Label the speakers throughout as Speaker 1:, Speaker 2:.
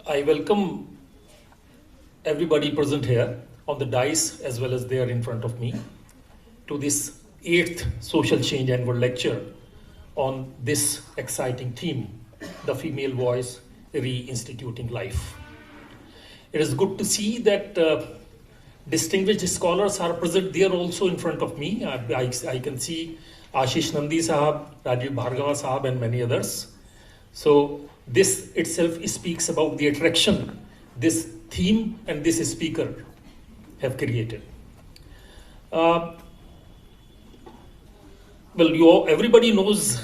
Speaker 1: I welcome everybody present here on the dais as well as there in front of me to this 8th Social Change Annual Lecture on this exciting theme, the female voice, reinstituting life. It is good to see that distinguished scholars are present there also in front of me. I can see Ashish Nandi Sahab, Rajiv Bhargava Sahab and many others. So this itself speaks about the attraction this theme and this speaker have created. Everybody knows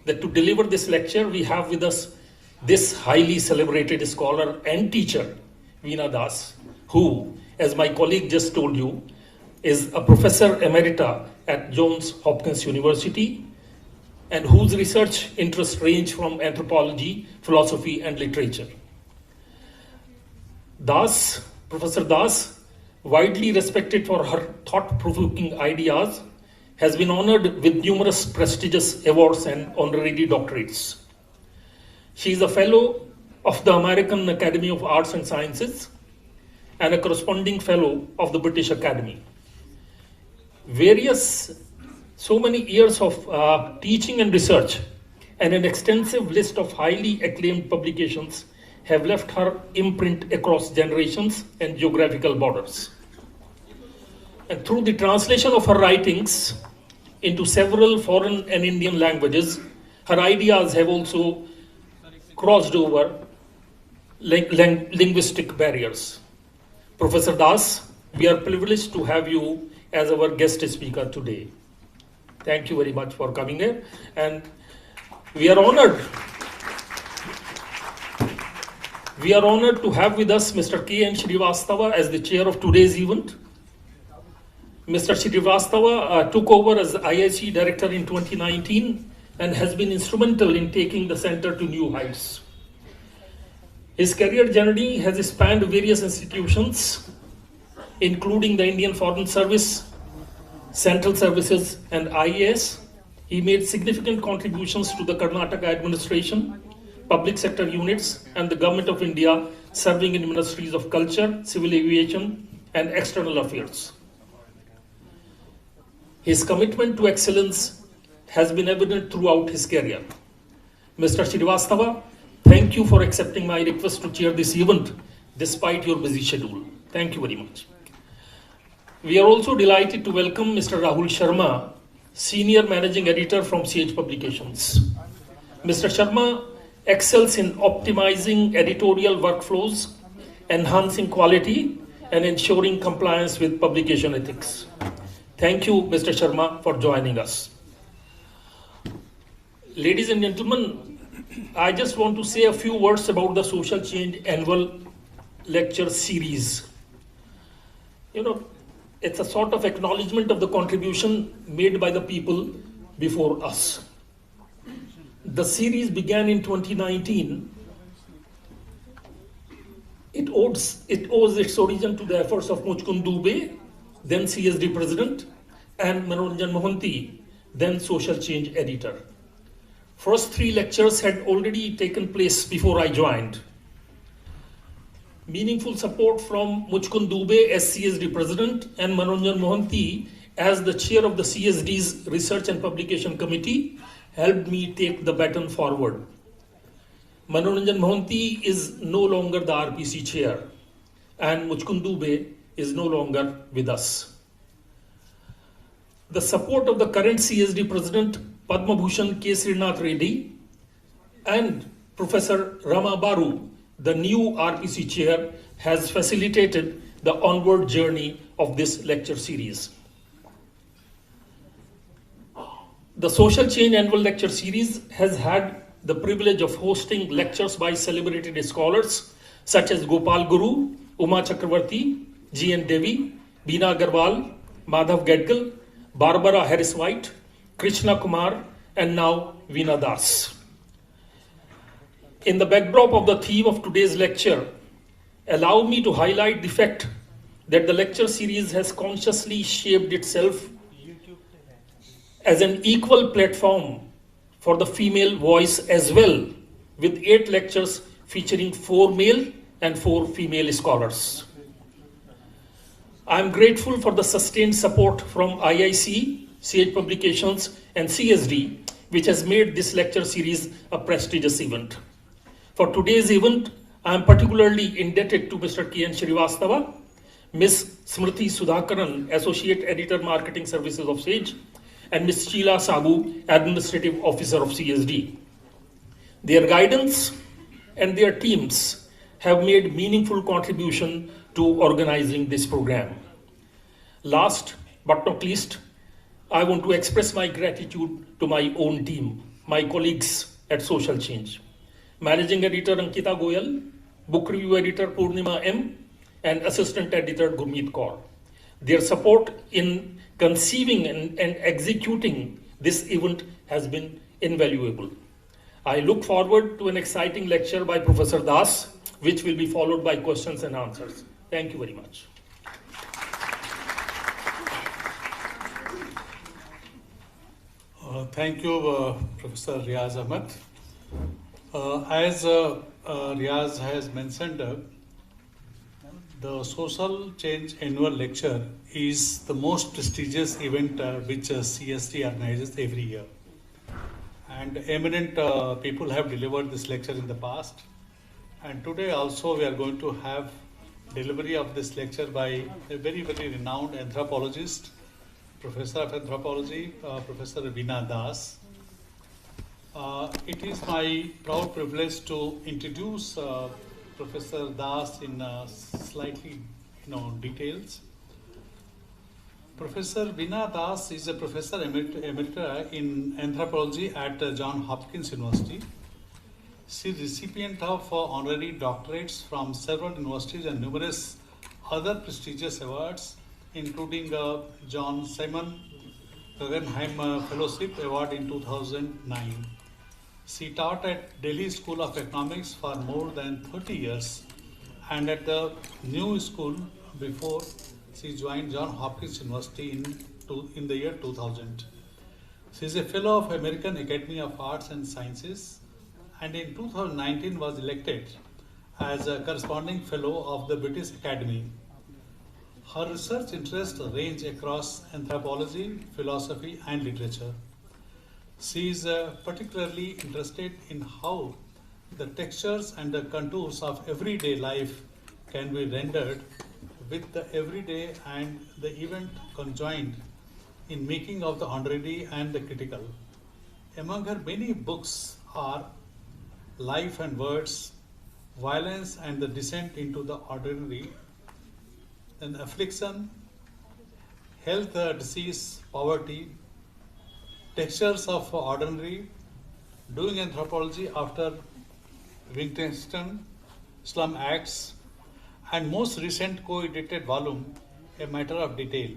Speaker 1: that to deliver this lecture, we have with us this highly celebrated scholar and teacher, Veena Das, who, as my colleague just told you, is a professor emerita at Johns Hopkins University, and whose research interests range from anthropology, philosophy, and literature. Professor Das, widely respected for her thought-provoking ideas, has been honored with numerous prestigious awards and honorary doctorates. She is a fellow of the American Academy of Arts and Sciences and a corresponding fellow of the British Academy. So many years of teaching and research and an extensive list of highly acclaimed publications have left her imprint across generations and geographical borders. And through the translation of her writings into several foreign and Indian languages, her ideas have also crossed over linguistic barriers. Professor Das, we are privileged to have you as our guest speaker today. Thank you very much for coming here, and we are honored to have with us Mr. K.N. Srivastava as the chair of today's event. Mr. Srivastava took over as IIC director in 2019 and has been instrumental in taking the center to new heights. His career journey has spanned various institutions, including the Indian Foreign Service, Central Services, and IAS. He made significant contributions to the Karnataka administration, public sector units, and the Government of India, serving in ministries of culture, civil aviation, and external affairs. His commitment to excellence has been evident throughout his career. Mr. Srivastava, thank you for accepting my request to chair this event despite your busy schedule. Thank you very much. We are also delighted to welcome Mr. Rahul Sharma, Senior Managing Editor from CH Publications. Mr. Sharma excels in optimizing editorial workflows, enhancing quality, and ensuring compliance with publication ethics. Thank you, Mr. Sharma, for joining us. Ladies and gentlemen, I just want to say a few words about the Social Change Annual Lecture Series. It's a sort of acknowledgement of the contribution made by the people before us. The series began in 2019. It owes its origin to the efforts of Mujkund Dubey, then CSD president, and Manoranjan Mohanty, then social change editor. First 3 lectures had already taken place before I joined. Meaningful support from Mujkund Dubey as CSD president and Manoranjan Mohanty as the chair of the CSD's Research and Publication Committee helped me take the baton forward. Manoranjan Mohanty is no longer the RPC chair, and Mujkund Dubey is no longer with us. The support of the current CSD president, Padma Bhushan K. Srinath Reddy, and Professor Rama Baru, the new RPC chair, has facilitated the onward journey of this lecture series. The Social Change Annual Lecture Series has had the privilege of hosting lectures by celebrated scholars such as Gopal Guru, Uma Chakravarti, G.N. Devi, Veena Agarwal, Madhav Gadgil, Barbara Harris-White, Krishna Kumar, and now Veena Das. In the backdrop of the theme of today's lecture, allow me to highlight the fact that the lecture series has consciously shaped itself as an equal platform for the female voice as well, with 8 lectures featuring 4 male and 4 female scholars. I am grateful for the sustained support from IIC, CH Publications, and CSD, which has made this lecture series a prestigious event. For today's event, I am particularly indebted to Mr. K.N. Shrivastava, Ms. Smriti Sudhakaran, Associate Editor Marketing Services of SAGE, and Ms. Sheila Sabu, Administrative Officer of CSD. Their guidance and their teams have made meaningful contribution to organizing this program. Last but not least, I want to express my gratitude to my own team, my colleagues at Social Change. Managing Editor Ankita Goyal, Book Review Editor Purnima M, and Assistant Editor Gurmeet Kaur. Their support in conceiving and executing this event has been invaluable. I look forward to an exciting lecture by Professor Das, which will be followed by questions and answers. Thank you very much.
Speaker 2: Thank you, Professor Riaz Ahmed. As Riaz has mentioned, the Social Change Annual Lecture is the most prestigious event which CST organizes every year. And eminent people have delivered this lecture in the past. And today also we are going to have delivery of this lecture by a very, very renowned anthropologist, Professor of Anthropology, Professor Veena Das. It is my proud privilege to introduce Professor Das in slightly details. Professor Veena Das is a Professor Emerita in Anthropology at Johns Hopkins University. She is recipient of honorary doctorates from several universities and numerous other prestigious awards, including John Simon Guggenheim Fellowship Award in 2009. She taught at Delhi School of Economics for more than 30 years and at the New School before she joined Johns Hopkins University in the year 2000. She is a fellow of American Academy of Arts and Sciences and in 2019 was elected as a corresponding fellow of the British Academy. Her research interests range across anthropology, philosophy, and literature. She is particularly interested in how the textures and the contours of everyday life can be rendered with the everyday and the event conjoined in making of the honorary and the critical. Among her many books are Life and Words, Violence and the Descent into the Ordinary, then Affliction, Health, Disease, Poverty, Textures of Ordinary, Doing Anthropology after Wittgenstein, Slum Acts, and most recent co-edited volume, A Matter of Detail.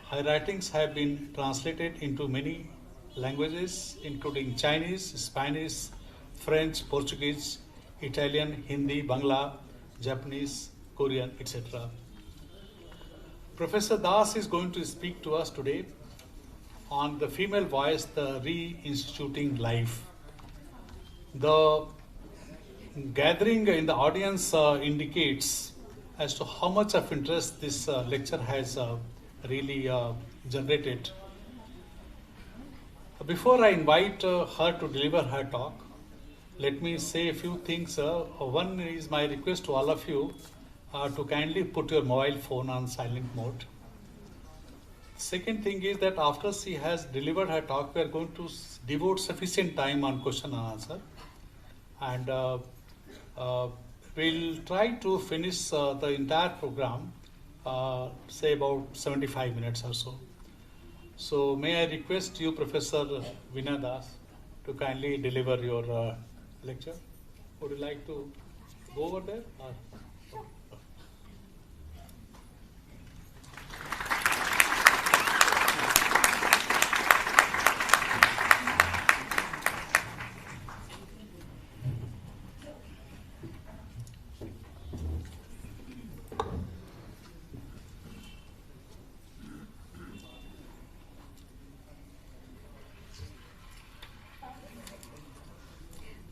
Speaker 2: Her writings have been translated into many languages, including Chinese, Spanish, French, Portuguese, Italian, Hindi, Bangla, Japanese, Korean, etc. Professor Das is going to speak to us today on the female voice, the reinstituting life. The gathering in the audience indicates as to how much of interest this lecture has really generated. Before I invite her to deliver her talk, let me say a few things. One is my request to all of you to kindly put your mobile phone on silent mode. Second thing is that after she has delivered her talk, we are going to devote sufficient time on question and answer. And we'll try to finish the entire program, say about 75 minutes or so. So may I request you, Professor Veena Das, to kindly deliver your lecture. Would you like to go over there?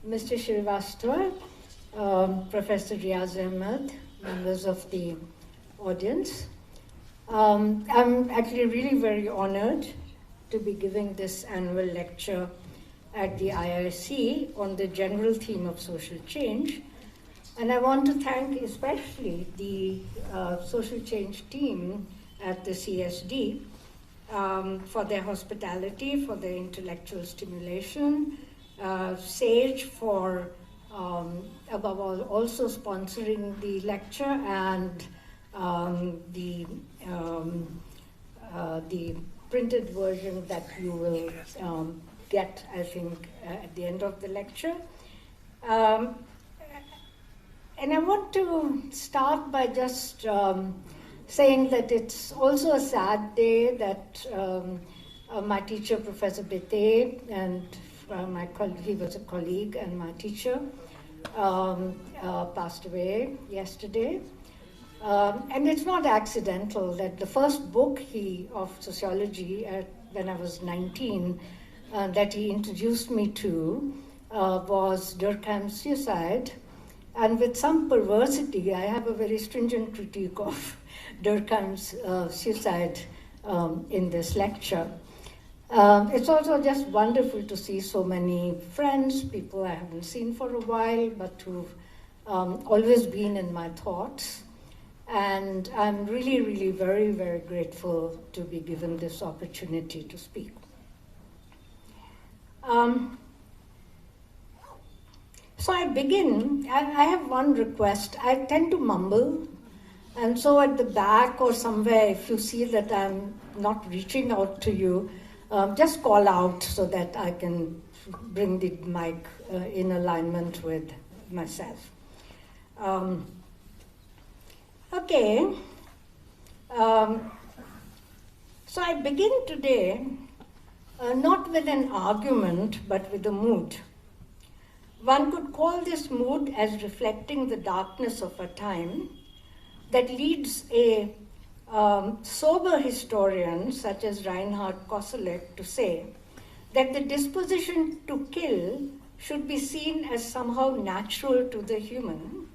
Speaker 3: Mr. Srivastava, Professor Riaz Ahmed, members of the audience. I'm actually really very honored to be giving this annual lecture at the IIC on the general theme of social change. And I want to thank especially the social change team at the CSD for their hospitality, for their intellectual stimulation, SAGE for, above all, also sponsoring the lecture, and the printed version that you will get, I think, at the end of the lecture. And I want to start by just saying that it's also a sad day that my teacher, Professor Bete, and he was a colleague and my teacher, passed away yesterday. And it's not accidental that the first book of sociology when I was 19 that he introduced me to was Durkheim's Suicide. And with some perversity, I have a very stringent critique of Durkheim's Suicide in this lecture. It's also just wonderful to see so many friends, people I haven't seen for a while, but who've always been in my thoughts. And I'm really, really very, very grateful to be given this opportunity to speak. So I begin, and I have one request. I tend to mumble, and so at the back or somewhere, if you see that I'm not reaching out to you, just call out so that I can bring the mic in alignment with myself. Okay. So I begin today not with an argument, but with a mood. One could call this mood as reflecting the darkness of a time that leads a sober historian such as Reinhard Koselleck to say that the disposition to kill should be seen as somehow natural to the human,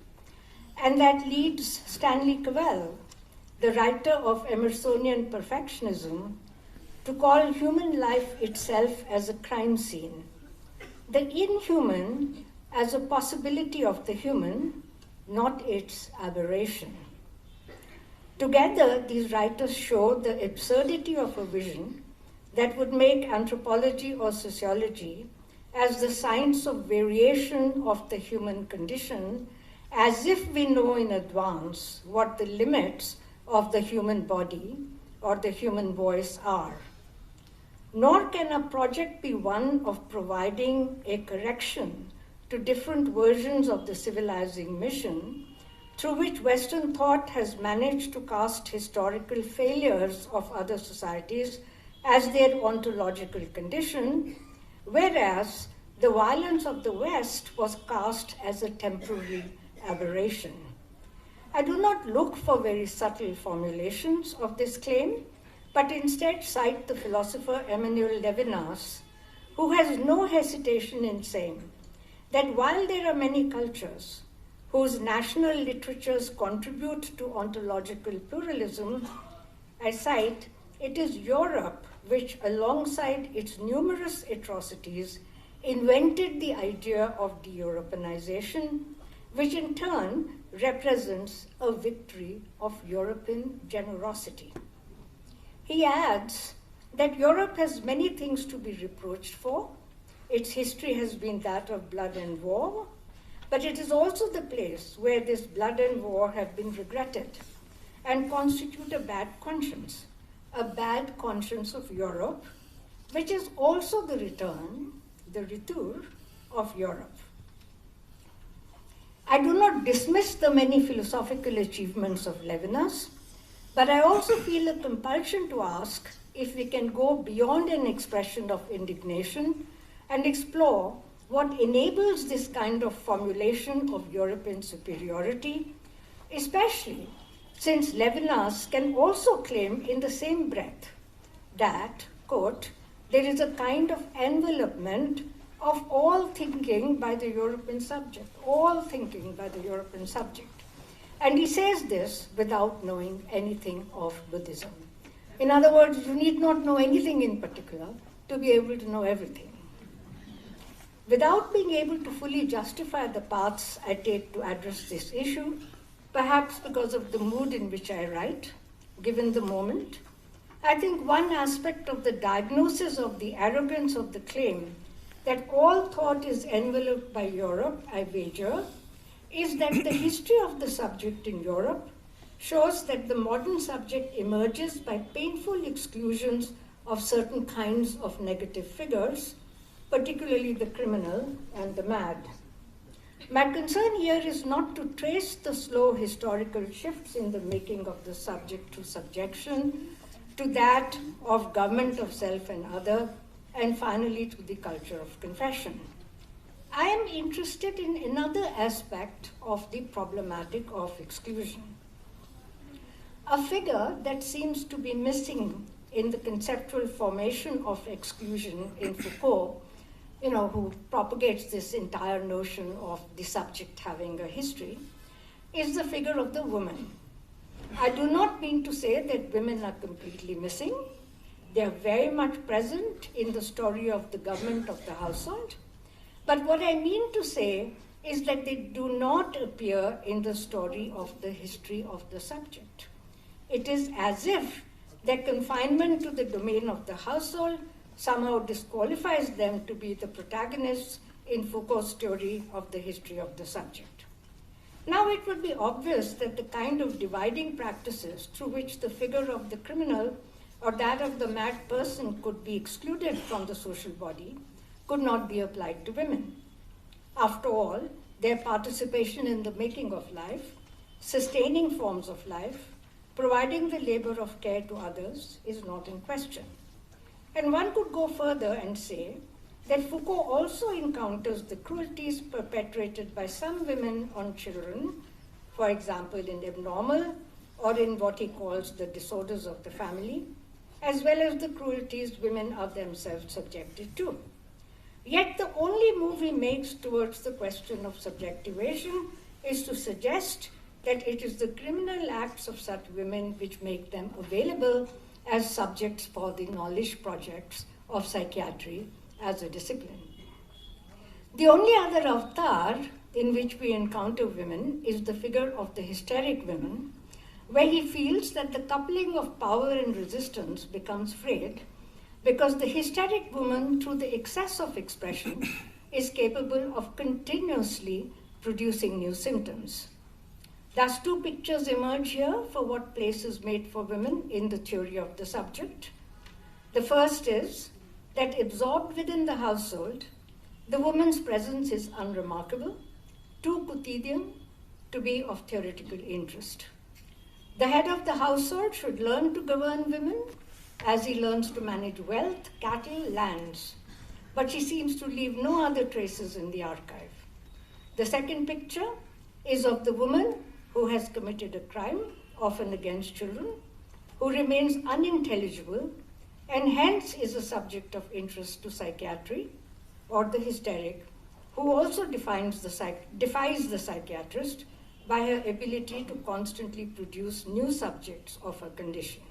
Speaker 3: and that leads Stanley Cavell, the writer of Emersonian perfectionism, to call human life itself as a crime scene, the inhuman as a possibility of the human, not its aberration. Together, these writers show the absurdity of a vision that would make anthropology or sociology as the science of variation of the human condition, as if we know in advance what the limits of the human body or the human voice are. Nor can a project be one of providing a correction to different versions of the civilizing mission through which Western thought has managed to cast historical failures of other societies as their ontological condition, whereas the violence of the West was cast as a temporary aberration. I do not look for very subtle formulations of this claim, but instead cite the philosopher Emmanuel Levinas, who has no hesitation in saying that while there are many cultures whose national literatures contribute to ontological pluralism, I cite, it is Europe which, alongside its numerous atrocities, invented the idea of de-Europeanization, which in turn represents a victory of European generosity. He adds that Europe has many things to be reproached for. Its history has been that of blood and war, but it is also the place where this blood and war have been regretted and constitute a bad conscience of Europe, which is also the retour of Europe. I do not dismiss the many philosophical achievements of Levinas, but I also feel a compulsion to ask if we can go beyond an expression of indignation and explore what enables this kind of formulation of European superiority, especially since Levinas can also claim in the same breath that, quote, there is a kind of envelopment of all thinking by the European subject, all thinking by the European subject. And he says this without knowing anything of Buddhism. In other words, you need not know anything in particular to be able to know everything. Without being able to fully justify the paths I take to address this issue, perhaps because of the mood in which I write, given the moment, I think one aspect of the diagnosis of the arrogance of the claim that all thought is enveloped by Europe, I wager, is that the history of the subject in Europe shows that the modern subject emerges by painful exclusions of certain kinds of negative figures, particularly the criminal and the mad. My concern here is not to trace the slow historical shifts in the making of the subject to subjection, to that of government of self and other, and finally to the culture of confession. I am interested in another aspect of the problematic of exclusion. A figure that seems to be missing in the conceptual formation of exclusion in Foucault, who propagates this entire notion of the subject having a history, is the figure of the woman. I do not mean to say that women are completely missing. They are very much present in the story of the government of the household. But what I mean to say is that they do not appear in the story of the history of the subject. It is as if their confinement to the domain of the household somehow disqualifies them to be the protagonists in Foucault's theory of the history of the subject. Now it would be obvious that the kind of dividing practices through which the figure of the criminal or that of the mad person could be excluded from the social body could not be applied to women. After all, their participation in the making of life, sustaining forms of life, providing the labor of care to others is not in question. And one could go further and say that Foucault also encounters the cruelties perpetrated by some women on children, for example in abnormal or in what he calls the disorders of the family, as well as the cruelties women are themselves subjected to. Yet the only move he makes towards the question of subjectivation is to suggest that it is the criminal acts of such women which make them available as subjects for the knowledge projects of psychiatry as a discipline. The only other avatar in which we encounter women is the figure of the hysteric women, where he feels that the coupling of power and resistance becomes frayed because the hysteric woman, through the excess of expression, is capable of continuously producing new symptoms. Thus, two pictures emerge here for what place is made for women in the theory of the subject. The first is that absorbed within the household, the woman's presence is unremarkable, too quotidian to be of theoretical interest. The head of the household should learn to govern women as he learns to manage wealth, cattle, lands, but she seems to leave no other traces in the archive. The second picture is of the woman who has committed a crime, often against children, who remains unintelligible and hence is a subject of interest to psychiatry, or the hysteric, who also defies the psychiatrist by her ability to constantly produce new subjects of her condition.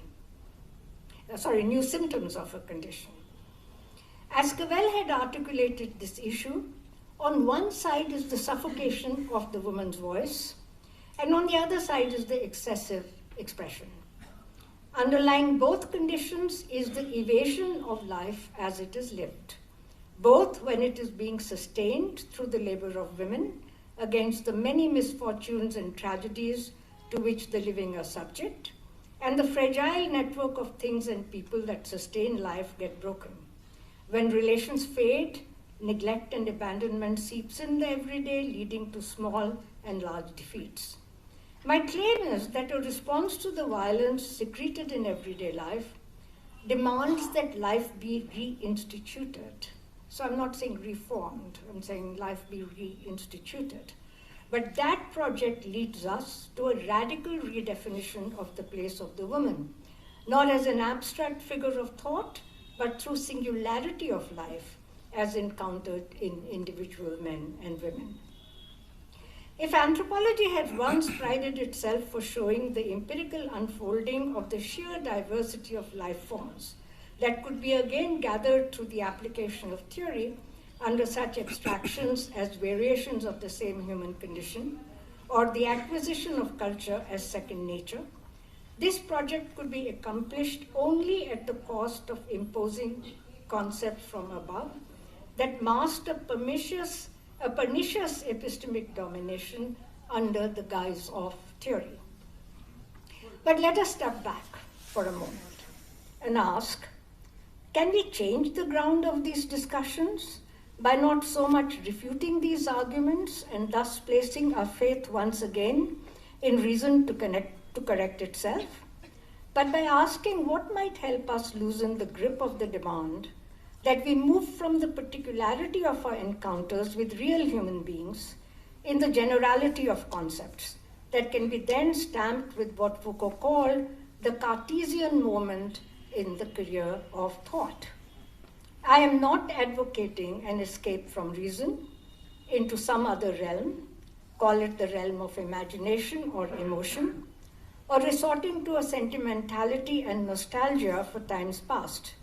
Speaker 3: New symptoms of her condition. As Cavell had articulated this issue, on one side is the suffocation of the woman's voice, and on the other side is the excessive expression. Underlying both conditions is the evasion of life as it is lived, both when it is being sustained through the labor of women against the many misfortunes and tragedies to which the living are subject, and the fragile network of things and people that sustain life get broken. When relations fade, neglect and abandonment seeps in the everyday, leading to small and large defeats. My claim is that a response to the violence secreted in everyday life demands that life be reinstituted. So I'm not saying reformed, I'm saying life be reinstituted. But that project leads us to a radical redefinition of the place of the woman, not as an abstract figure of thought, but through singularity of life, as encountered in individual men and women. If anthropology had once prided itself for showing the empirical unfolding of the sheer diversity of life forms that could be again gathered through the application of theory under such abstractions as variations of the same human condition, or the acquisition of culture as second nature, this project could be accomplished only at the cost of imposing concepts from above that masked a pernicious epistemic domination under the guise of theory. But let us step back for a moment and ask, can we change the ground of these discussions by not so much refuting these arguments and thus placing our faith once again in reason to correct itself, but by asking what might help us loosen the grip of the demand that we move from the particularity of our encounters with real human beings in the generality of concepts that can be then stamped with what Foucault called the Cartesian moment in the career of thought. I am not advocating an escape from reason into some other realm, call it the realm of imagination or emotion, or resorting to a sentimentality and nostalgia for times past,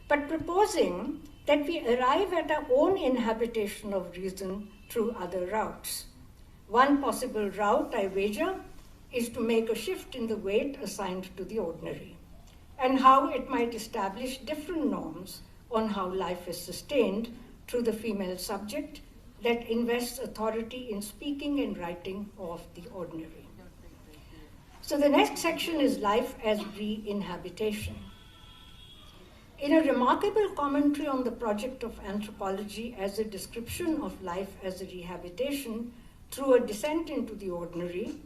Speaker 3: but proposing that we arrive at our own inhabitation of reason through other routes. One possible route, I wager, is to make a shift in the weight assigned to the ordinary, and how it might establish different norms on how life is sustained through the female subject that invests authority in speaking and writing of the ordinary. So the next section is life as re-inhabitation. In a remarkable commentary on the project of anthropology as a description of life as a rehabilitation through a descent into the ordinary,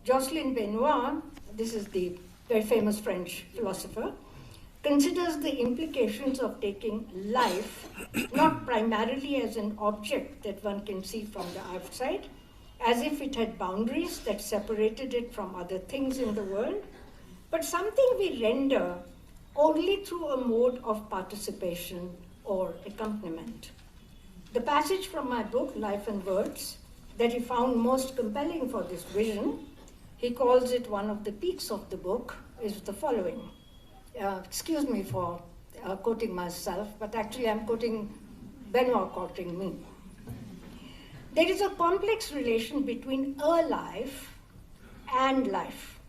Speaker 3: Jocelyn Benoit, this is the very famous French philosopher, considers the implications of taking life not primarily as an object that one can see from the outside, as if it had boundaries that separated it from other things in the world, but something we render only through a mode of participation or accompaniment. The passage from my book, Life and Words, that he found most compelling for this vision, he calls it one of the peaks of the book, is the following. Excuse me for quoting myself, but actually I'm quoting Benoit quoting me. There is a complex relation between a life and life,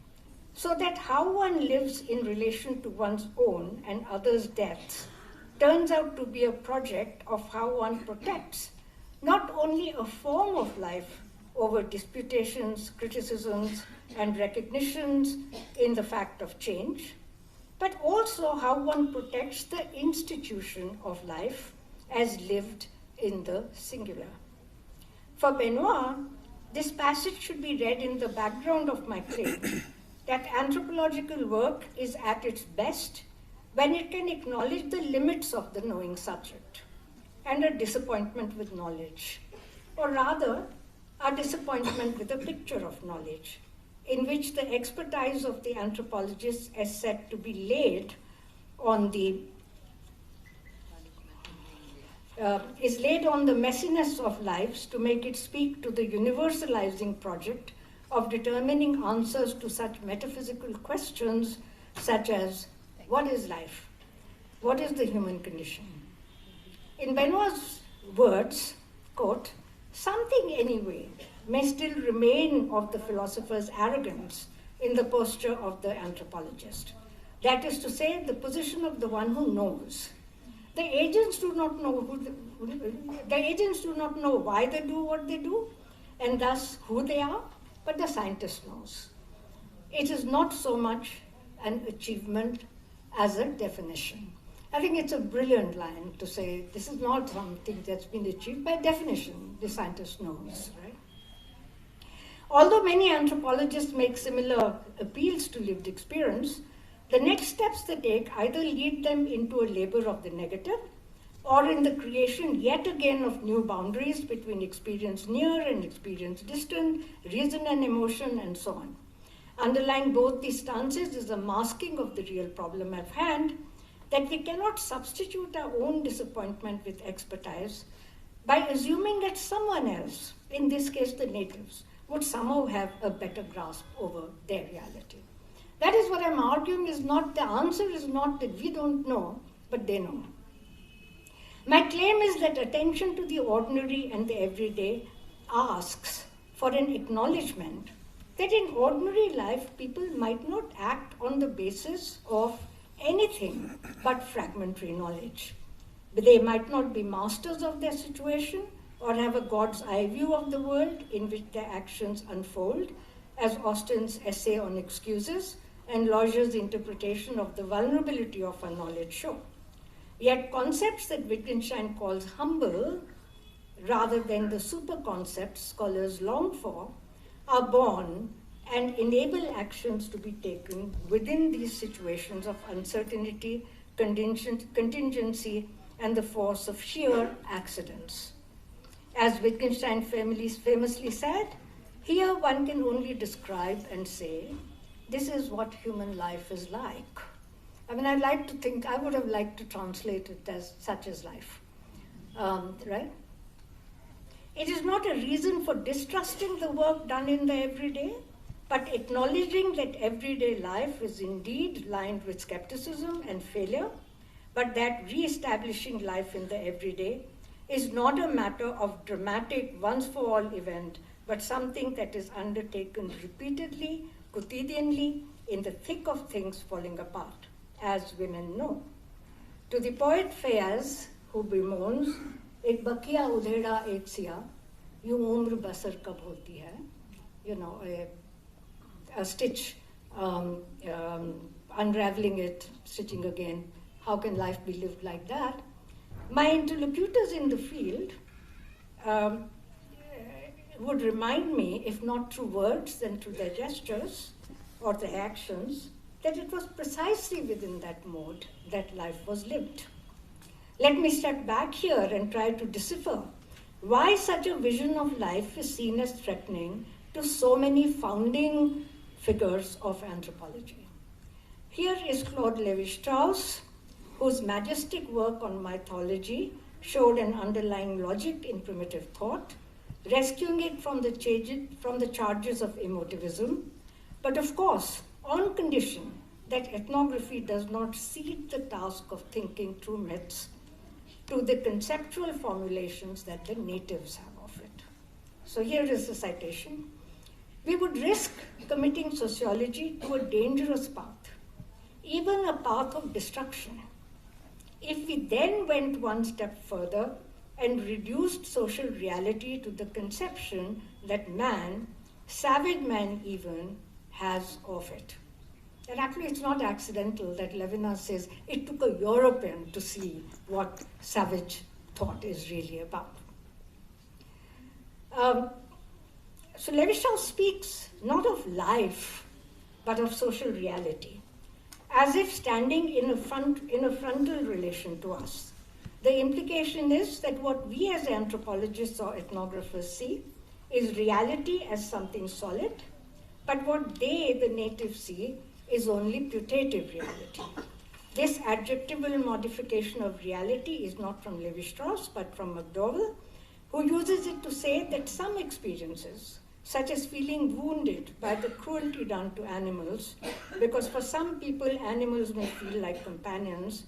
Speaker 3: so that how one lives in relation to one's own and others' deaths turns out to be a project of how one protects not only a form of life over disputations, criticisms, and recognitions in the fact of change, but also how one protects the institution of life as lived in the singular. For Benoit, this passage should be read in the background of my claim that anthropological work is at its best when it can acknowledge the limits of the knowing subject and a disappointment with knowledge, or rather, a disappointment with a picture of knowledge, in which the expertise of the anthropologist is said to be laid on the messiness of lives to make it speak to the universalizing project of determining answers to such metaphysical questions such as, what is life? What is the human condition? In Benoit's words, quote, something anyway may still remain of the philosopher's arrogance in the posture of the anthropologist. That is to say, the position of the one who knows. The agents do not know why they do what they do, and thus who they are, but the scientist knows. It is not so much an achievement as a definition. I think it's a brilliant line to say this is not something that's been achieved by definition. The scientist knows, right? Although many anthropologists make similar appeals to lived experience, the next steps they take either lead them into a labor of the negative or in the creation yet again of new boundaries between experience near and experience distant, reason and emotion, and so on. Underlying both these stances is a masking of the real problem at hand, that we cannot substitute our own disappointment with expertise by assuming that someone else, in this case the natives, would somehow have a better grasp over their reality. That is what I'm arguing is not, the answer is not that we don't know, but they know. My claim is that attention to the ordinary and the everyday asks for an acknowledgement that in ordinary life people might not act on the basis of anything but fragmentary knowledge. They might not be masters of their situation or have a God's eye view of the world in which their actions unfold, as Austin's essay on excuses and Lodge's interpretation of the vulnerability of our knowledge show. Yet concepts that Wittgenstein calls humble, rather than the super concepts scholars long for, are born and enable actions to be taken within these situations of uncertainty, contingency, and the force of sheer accidents. As Wittgenstein famously said, here one can only describe and say, this is what human life is like. I mean, I'd like to think, I would have liked to translate it as such as life, right? It is not a reason for distrusting the work done in the everyday, but acknowledging that everyday life is indeed lined with skepticism and failure, but that re-establishing life in the everyday is not a matter of dramatic once-for-all event, but something that is undertaken repeatedly, quotidianly, in the thick of things falling apart, as women know. To the poet Fayaz, who bemoans, "Ek bakiya udheda ek siya, yu umr basar kab hoti hai," you know, a stitch, unraveling it, stitching again. How can life be lived like that? My interlocutors in the field would remind me, if not through words, then through their gestures or their actions, that it was precisely within that mode that life was lived. Let me step back here and try to decipher why such a vision of life is seen as threatening to so many founding figures of anthropology. Here is Claude Lévi-Strauss, whose majestic work on mythology showed an underlying logic in primitive thought, rescuing it from the charges of emotivism, but of course, on condition that ethnography does not cede the task of thinking through myths to the conceptual formulations that the natives have of it. So here is the citation. "We would risk committing sociology to a dangerous path, even a path of destruction, if we then went one step further and reduced social reality to the conception that man, savage man even, has of it." And actually it's not accidental that Levinas says it took a European to see what savage thought is really about. So Lévi-Strauss speaks not of life, but of social reality, as if standing in a frontal relation to us. The implication is that what we as anthropologists or ethnographers see is reality as something solid, but what they, the natives, see is only putative reality. This adjectival modification of reality is not from Lévi-Strauss, but from McDowell, who uses it to say that some experiences, such as feeling wounded by the cruelty done to animals, because for some people animals may feel like companions,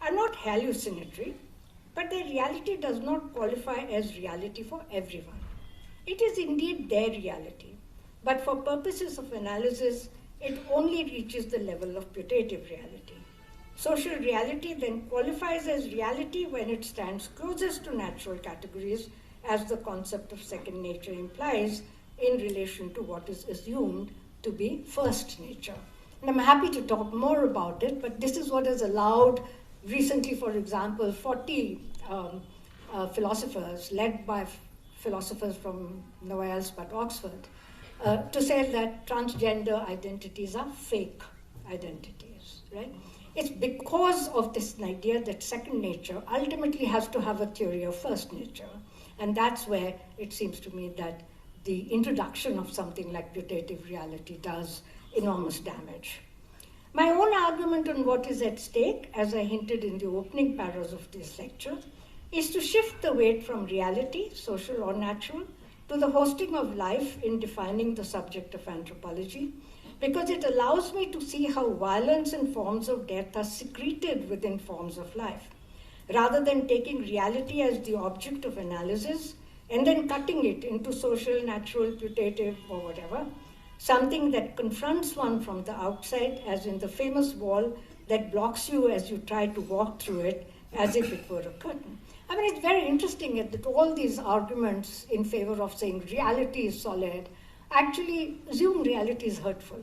Speaker 3: are not hallucinatory, but their reality does not qualify as reality for everyone. It is indeed their reality, but for purposes of analysis, it only reaches the level of putative reality. Social reality then qualifies as reality when it stands closest to natural categories, as the concept of second nature implies, in relation to what is assumed to be first nature. And I'm happy to talk more about it, but this is what has allowed recently, for example, 40 philosophers, led by philosophers from nowhere else but Oxford, to say that transgender identities are fake identities, right? It's because of this idea that second nature ultimately has to have a theory of first nature. And that's where it seems to me that the introduction of something like putative reality does enormous damage. My own argument on what is at stake, as I hinted in the opening paras of this lecture, is to shift the weight from reality, social or natural, to the hosting of life in defining the subject of anthropology, because it allows me to see how violence and forms of death are secreted within forms of life, rather than taking reality as the object of analysis and then cutting it into social, natural, putative, or whatever, something that confronts one from the outside, as in the famous wall that blocks you as you try to walk through it as if it were a curtain. I mean, it's very interesting that all these arguments in favor of saying reality is solid actually assume reality is hurtful.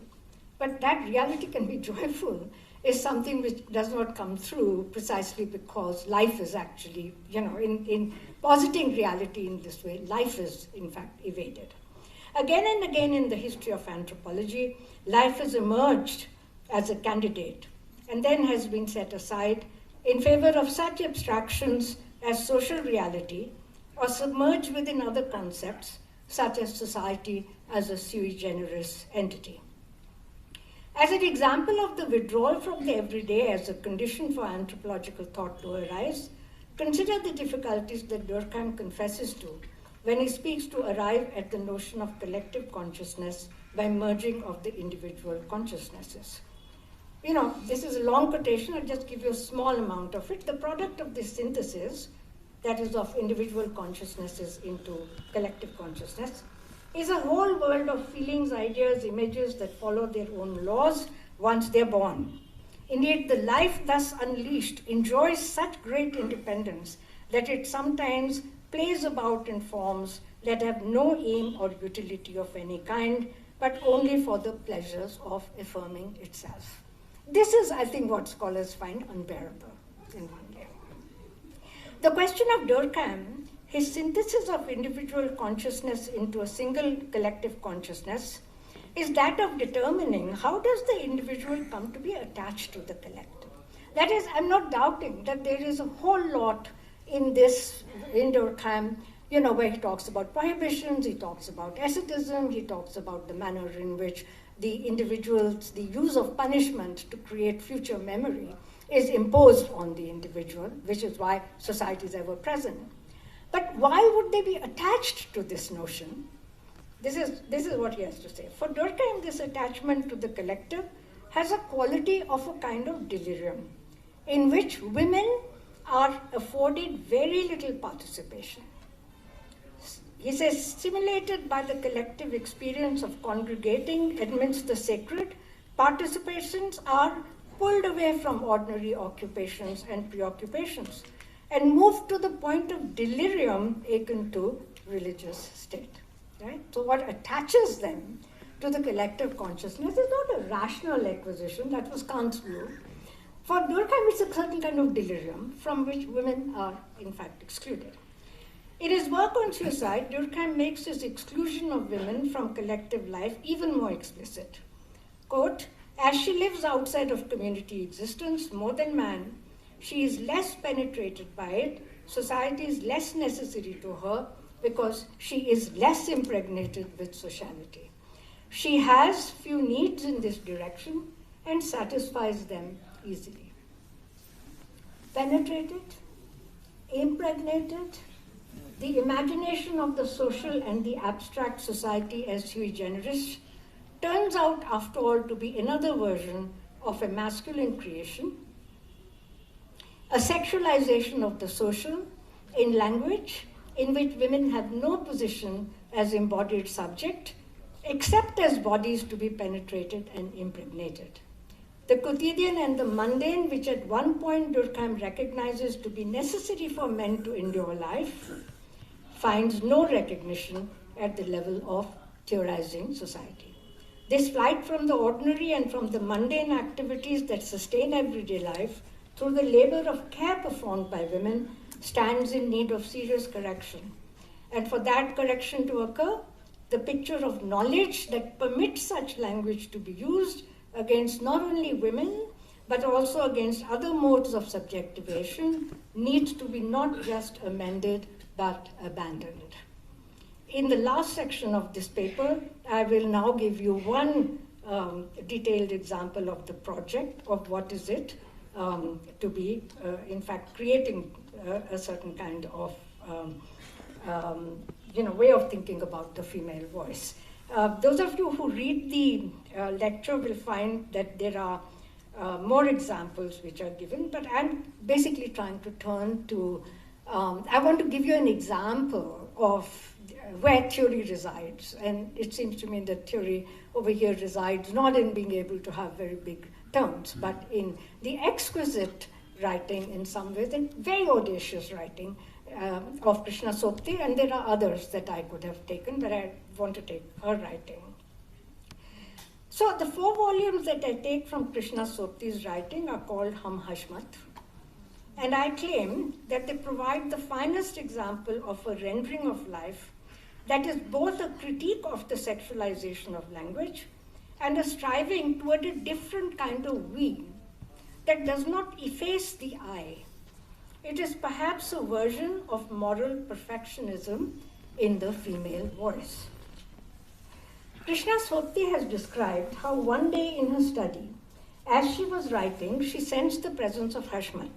Speaker 3: But that reality can be joyful is something which does not come through precisely because life is actually, in positing reality in this way, life is in fact evaded. Again and again in the history of anthropology, life has emerged as a candidate and then has been set aside in favor of such abstractions as social reality or submerged within other concepts such as society as a sui generis entity. As an example of the withdrawal from the everyday as a condition for anthropological thought to arise, consider the difficulties that Durkheim confesses to when he speaks to arrive at the notion of collective consciousness by merging of the individual consciousnesses. This is a long quotation, I'll just give you a small amount of it. The product of this synthesis, that is of individual consciousnesses into collective consciousness, is a whole world of feelings, ideas, images that follow their own laws once they're born. Indeed, the life thus unleashed enjoys such great independence that it sometimes plays about in forms that have no aim or utility of any kind, but only for the pleasures of affirming itself. This is, I think, what scholars find unbearable in one day. The question of Durkheim, his synthesis of individual consciousness into a single collective consciousness, is that of determining how does the individual come to be attached to the collective. That is, I'm not doubting that there is a whole lot in Durkheim, where he talks about prohibitions, he talks about asceticism, he talks about the manner in which the use of punishment to create future memory is imposed on the individual, which is why society is ever present. But why would they be attached to this notion? This is what he has to say. For Durkheim, this attachment to the collective has a quality of a kind of delirium, in which women are afforded very little participation. He says, stimulated by the collective experience of congregating amidst the sacred, participations are pulled away from ordinary occupations and preoccupations and moved to the point of delirium akin to religious state. Right? So what attaches them to the collective consciousness is not a rational acquisition, that was Kant's view. For Durkheim, it's a certain kind of delirium from which women are in fact excluded. In his work on suicide, Durkheim makes his exclusion of women from collective life even more explicit. Quote, as she lives outside of community existence more than man, she is less penetrated by it, society is less necessary to her because she is less impregnated with sociality. She has few needs in this direction and satisfies them easily. Penetrated, impregnated, the imagination of the social and the abstract society as sui generis turns out, after all, to be another version of a masculine creation, a sexualization of the social in language in which women have no position as embodied subject, except as bodies to be penetrated and impregnated. The quotidian and the mundane, which at one point Durkheim recognizes to be necessary for men to endure life, finds no recognition at the level of theorizing society. This flight from the ordinary and from the mundane activities that sustain everyday life through the labor of care performed by women stands in need of serious correction. And for that correction to occur, the picture of knowledge that permits such language to be used against not only women, but also against other modes of subjectivation needs to be not just amended, but abandoned. In the last section of this paper, I will now give you one detailed example of the project, of what is it to be, in fact, creating a certain kind of way of thinking about the female voice. Those of you who read the lecture will find that there are more examples which are given, but I'm basically trying to turn to, I want to give you an example of where theory resides. And it seems to me that theory over here resides not in being able to have very big terms, but in the exquisite writing in some ways, and very audacious writing of Krishna Sopti, and there are others that I could have taken, but I want to take her writing. So the 4 volumes that I take from Krishna Sopti's writing are called Hum Hashmat, and I claim that they provide the finest example of a rendering of life that is both a critique of the sexualization of language and a striving toward a different kind of we that does not efface the I. It is perhaps a version of moral perfectionism in the female voice. Krishna Sopti has described how one day in her study, as she was writing, she sensed the presence of Hashmat,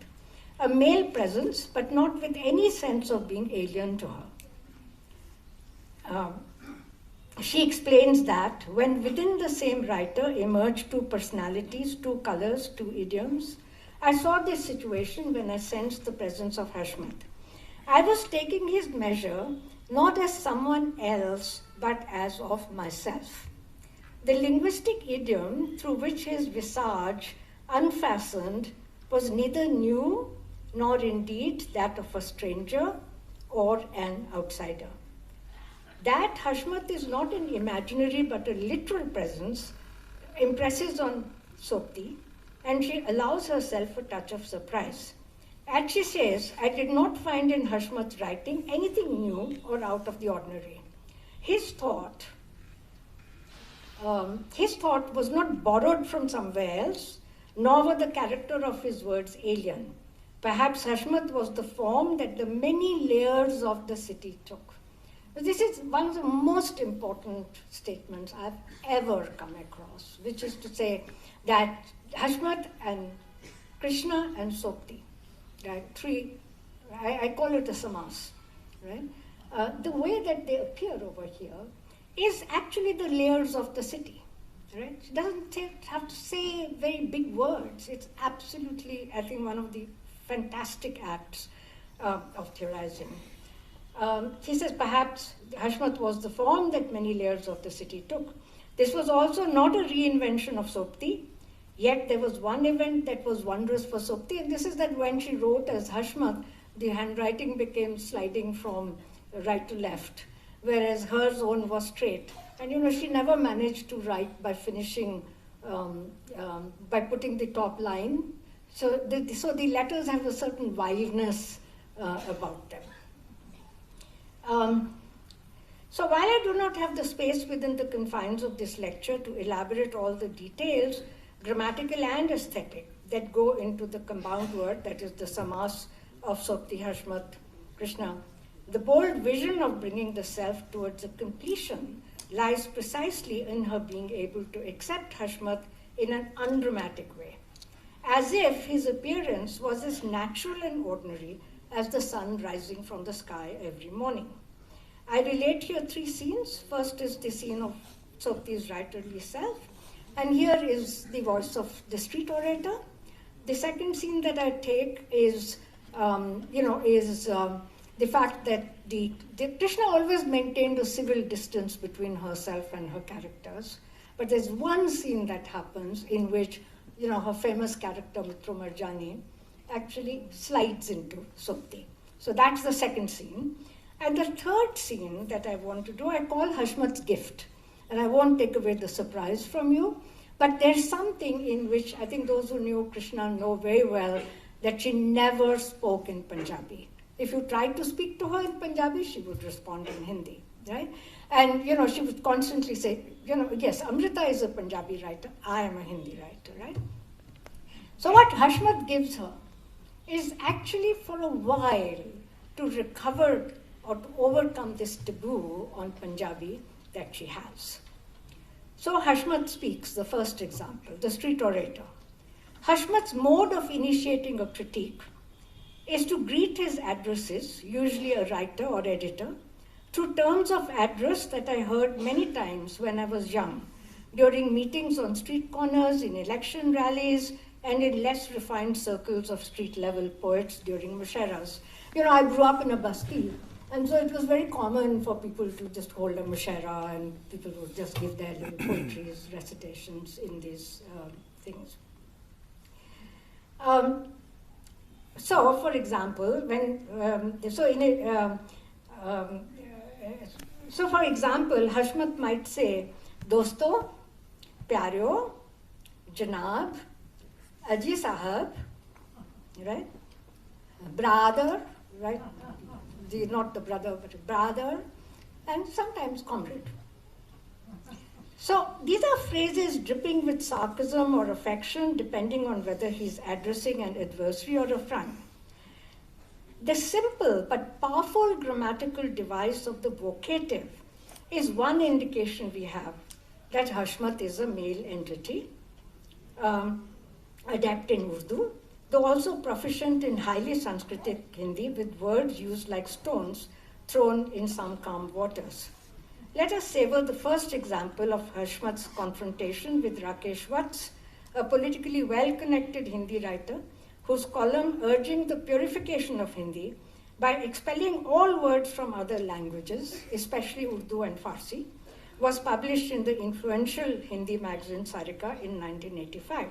Speaker 3: a male presence, but not with any sense of being alien to her. She explains that when within the same writer emerged 2 personalities, 2 colors, 2 idioms, I saw this situation when I sensed the presence of Hashmat. I was taking his measure not as someone else, but as of myself. The linguistic idiom through which his visage unfastened was neither new nor indeed that of a stranger or an outsider. That Hashmat is not an imaginary but a literal presence impresses on Sopti, and she allows herself a touch of surprise. As she says, I did not find in Hashmat's writing anything new or out of the ordinary. His thought was not borrowed from somewhere else, nor were the character of his words alien. Perhaps Hashmat was the form that the many layers of the city took. This is one of the most important statements I've ever come across, which is to say that Hashmat and Krishna and Sopti, right, 3, I call it a samas, right? The way that they appear over here is actually the layers of the city, right? It doesn't have to say very big words. It's absolutely, I think, one of the fantastic acts of theorizing. He says perhaps Hashmat was the form that many layers of the city took. This was also not a reinvention of Sopti, yet there was one event that was wondrous for Sopti, and this is that when she wrote as Hashmat, the handwriting became sliding from right to left, whereas hers own was straight. And she never managed to write by finishing, by putting the top line. So the letters have a certain wildness about them. So while I do not have the space within the confines of this lecture to elaborate all the details, grammatical and aesthetic, that go into the compound word, that is the samas of Sopti, Hashmat, Krishna, the bold vision of bringing the self towards a completion lies precisely in her being able to accept Hashmat in an undramatic way, as if his appearance was as natural and ordinary as the sun rising from the sky every morning. I relate here 3 scenes. First is the scene of Sopti's writerly self, and here is the voice of the street orator. The second scene that I take is, the fact that the Krishna always maintained a civil distance between herself and her characters, but there's one scene that happens in which, her famous character Mitra Marjani actually slides into Sopti. So that's the second scene. And the third scene that I want to do, I call Hashmat's gift. And I won't take away the surprise from you, but there's something in which I think those who knew Krishna know very well that she never spoke in Punjabi. If you tried to speak to her in Punjabi, she would respond in Hindi, right? And, she would constantly say, yes, Amrita is a Punjabi writer, I am a Hindi writer, right? So what Hashmat gives her is actually for a while to recover or to overcome this taboo on Punjabi that she has. So Hashmat speaks, the first example, the street orator. Hashmat's mode of initiating a critique is to greet his addresses, usually a writer or editor, through terms of address that I heard many times when I was young, during meetings on street corners, in election rallies, and in less refined circles of street-level poets during musharas. You know, I grew up in a basti, and so it was very common for people to just hold a mushara, and people would just give their little poetries, recitations in these things. So, for example, for example, Hashmat might say, "Dosto, pyaryo, janab, aji sahab," right? Brother, right? Not the brother, but brother, and sometimes comrade. So these are phrases dripping with sarcasm or affection, depending on whether he's addressing an adversary or a friend. The simple but powerful grammatical device of the vocative is one indication we have that Hashmat is a male entity, adept in Urdu, though also proficient in highly Sanskritic Hindi with words used like stones thrown in some calm waters. Let us savor the first example of Hashmat's confrontation with Rakesh Vats, a politically well-connected Hindi writer whose column urging the purification of Hindi by expelling all words from other languages, especially Urdu and Farsi, was published in the influential Hindi magazine Sarika in 1985.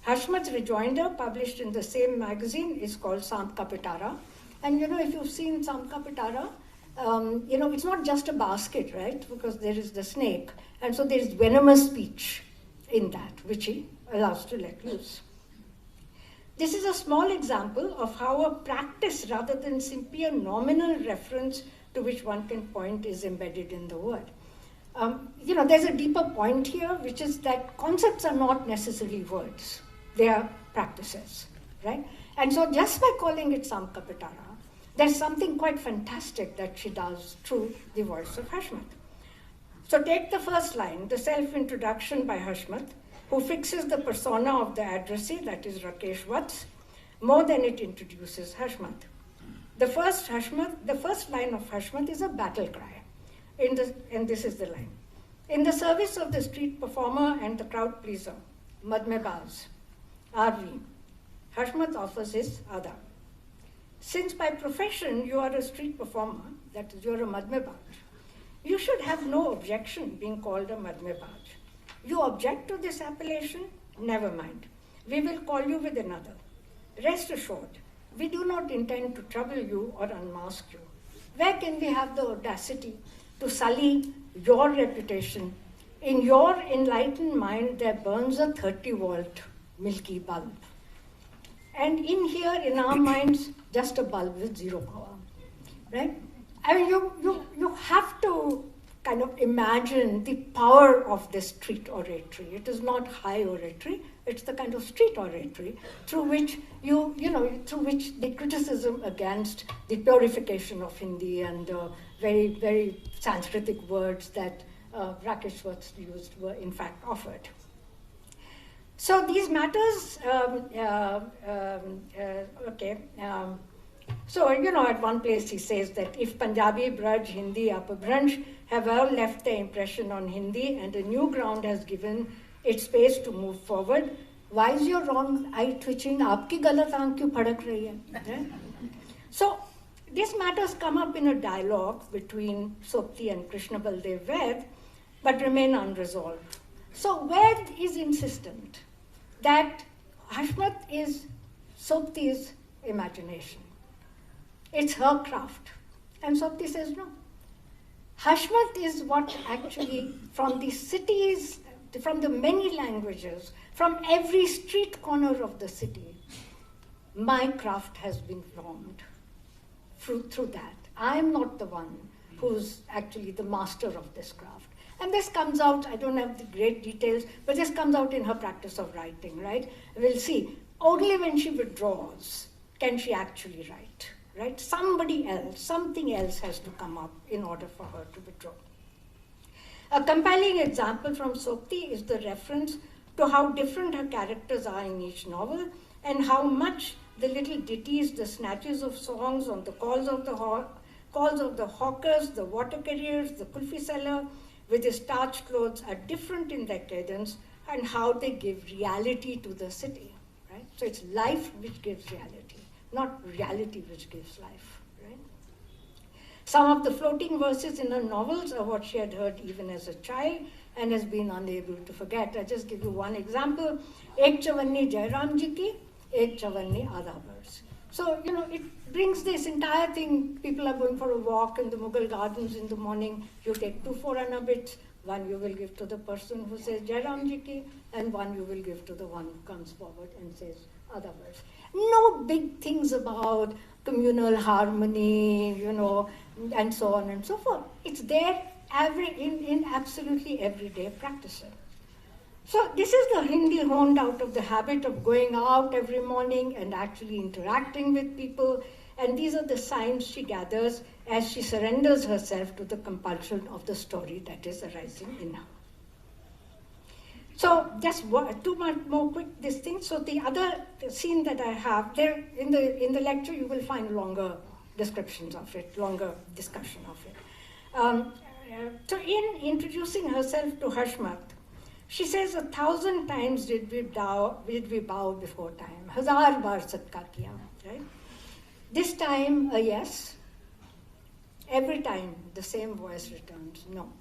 Speaker 3: Hashmat's rejoinder, published in the same magazine, is called Samp Ka Pitara. And you know, if you've seen Samp Ka Pitara, you know, it's not just a basket, right? Because there is the snake. And so there is venomous speech in that, which he allows to let loose. This is a small example of how a practice rather than simply a nominal reference to which one can point is embedded in the word. You know, there's a deeper point here, which is that concepts are not necessarily words. They are practices, right? And so just by calling it Samp Ka Pitara, there's something quite fantastic that she does through the voice of Hashmat. So take the first line, the self-introduction by Hashmat, who fixes the persona of the addressee, that is Rakesh Vats, more than it introduces Hashmat. The first line of Hashmat is a battle cry, and this is the line. In the service of the street performer and the crowd pleaser, Madmebaz, are we? Hashmat offers his adab. Since by profession you are a street performer, that is, you're a Madmebaz, you should have no objection being called a Madmebaz. You object to this appellation? Never mind. We will call you with another. Rest assured, we do not intend to trouble you or unmask you. Where can we have the audacity to sully your reputation? In your enlightened mind, there burns a 30-volt milky bulb. And in here, in our minds, just a bulb with zero power, right? I mean, you have to kind of imagine the power of this street oratory. It is not high oratory, it's the kind of street oratory through which through which the criticism against the purification of Hindi and very, very Sanskritic words that Rakesh Vats used were in fact offered. So these matters, so, you know, at one place he says that if Punjabi, Braj, Hindi, Apabhransh have all left their impression on Hindi and a new ground has given it space to move forward, why is your wrong eye twitching? Aapki galat aankh kyun phadak rahi hai? So, these matters come up in a dialogue between Sopti and Krishna Baldev Ved, but remain unresolved. So, Ved is insistent that Hashmat is Sopti's imagination. It's her craft. And Sopti says no. Hashmat is what actually, from the cities, from the many languages, from every street corner of the city, my craft has been formed through that. I am not the one who's actually the master of this craft. And this comes out, I don't have the great details, but this comes out in her practice of writing, right? We'll see. Only when she withdraws can she actually write. Right? Somebody else, something else has to come up in order for her to withdraw. A compelling example from Sopti is the reference to how different her characters are in each novel and how much the little ditties, the snatches of songs on the calls of the hawkers, the water carriers, the kulfi seller with his starched clothes are different in their cadence and how they give reality to the city. Right? So it's life which gives reality, not reality which gives life. Right? Some of the floating verses in her novels are what she had heard even as a child and has been unable to forget. I'll just give you one example. Ek chavanni Jairam ji ki, ek chavanni Adha Bars. So, it brings this entire thing. People are going for a walk in the Mughal gardens in the morning. You take 2 4-anna bits. One you will give to the person who says Jairam ji ki, and one you will give to the one who comes forward and says other words. No big things about communal harmony, and so on and so forth. It's there in absolutely everyday practices. So this is the Hindi honed out of the habit of going out every morning and actually interacting with people. And these are the signs she gathers as she surrenders herself to the compulsion of the story that is arising in her. So just 2 more quick this thing. So the other scene that I have there in the lecture, you will find longer descriptions of it, longer discussion of it. So in introducing herself to Hashmat, she says 1,000 times did we bow before time. Hazar bar satka kiya, right? This time a yes. Every time the same voice returns, no.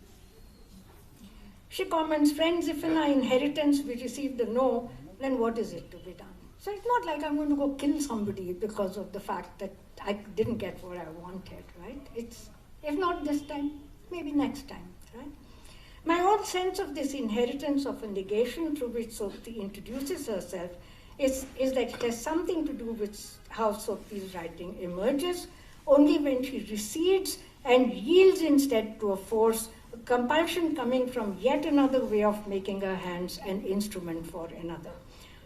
Speaker 3: She comments, friends, if in our inheritance we received a no, then what is it to be done? So it's not like I'm going to go kill somebody because of the fact that I didn't get what I wanted, right? It's, if not this time, maybe next time, right? My own sense of this inheritance of a negation through which Sopti introduces herself is that it has something to do with how Sopti's writing emerges only when she recedes and yields instead to a force, a compulsion coming from yet another way of making her hands an instrument for another.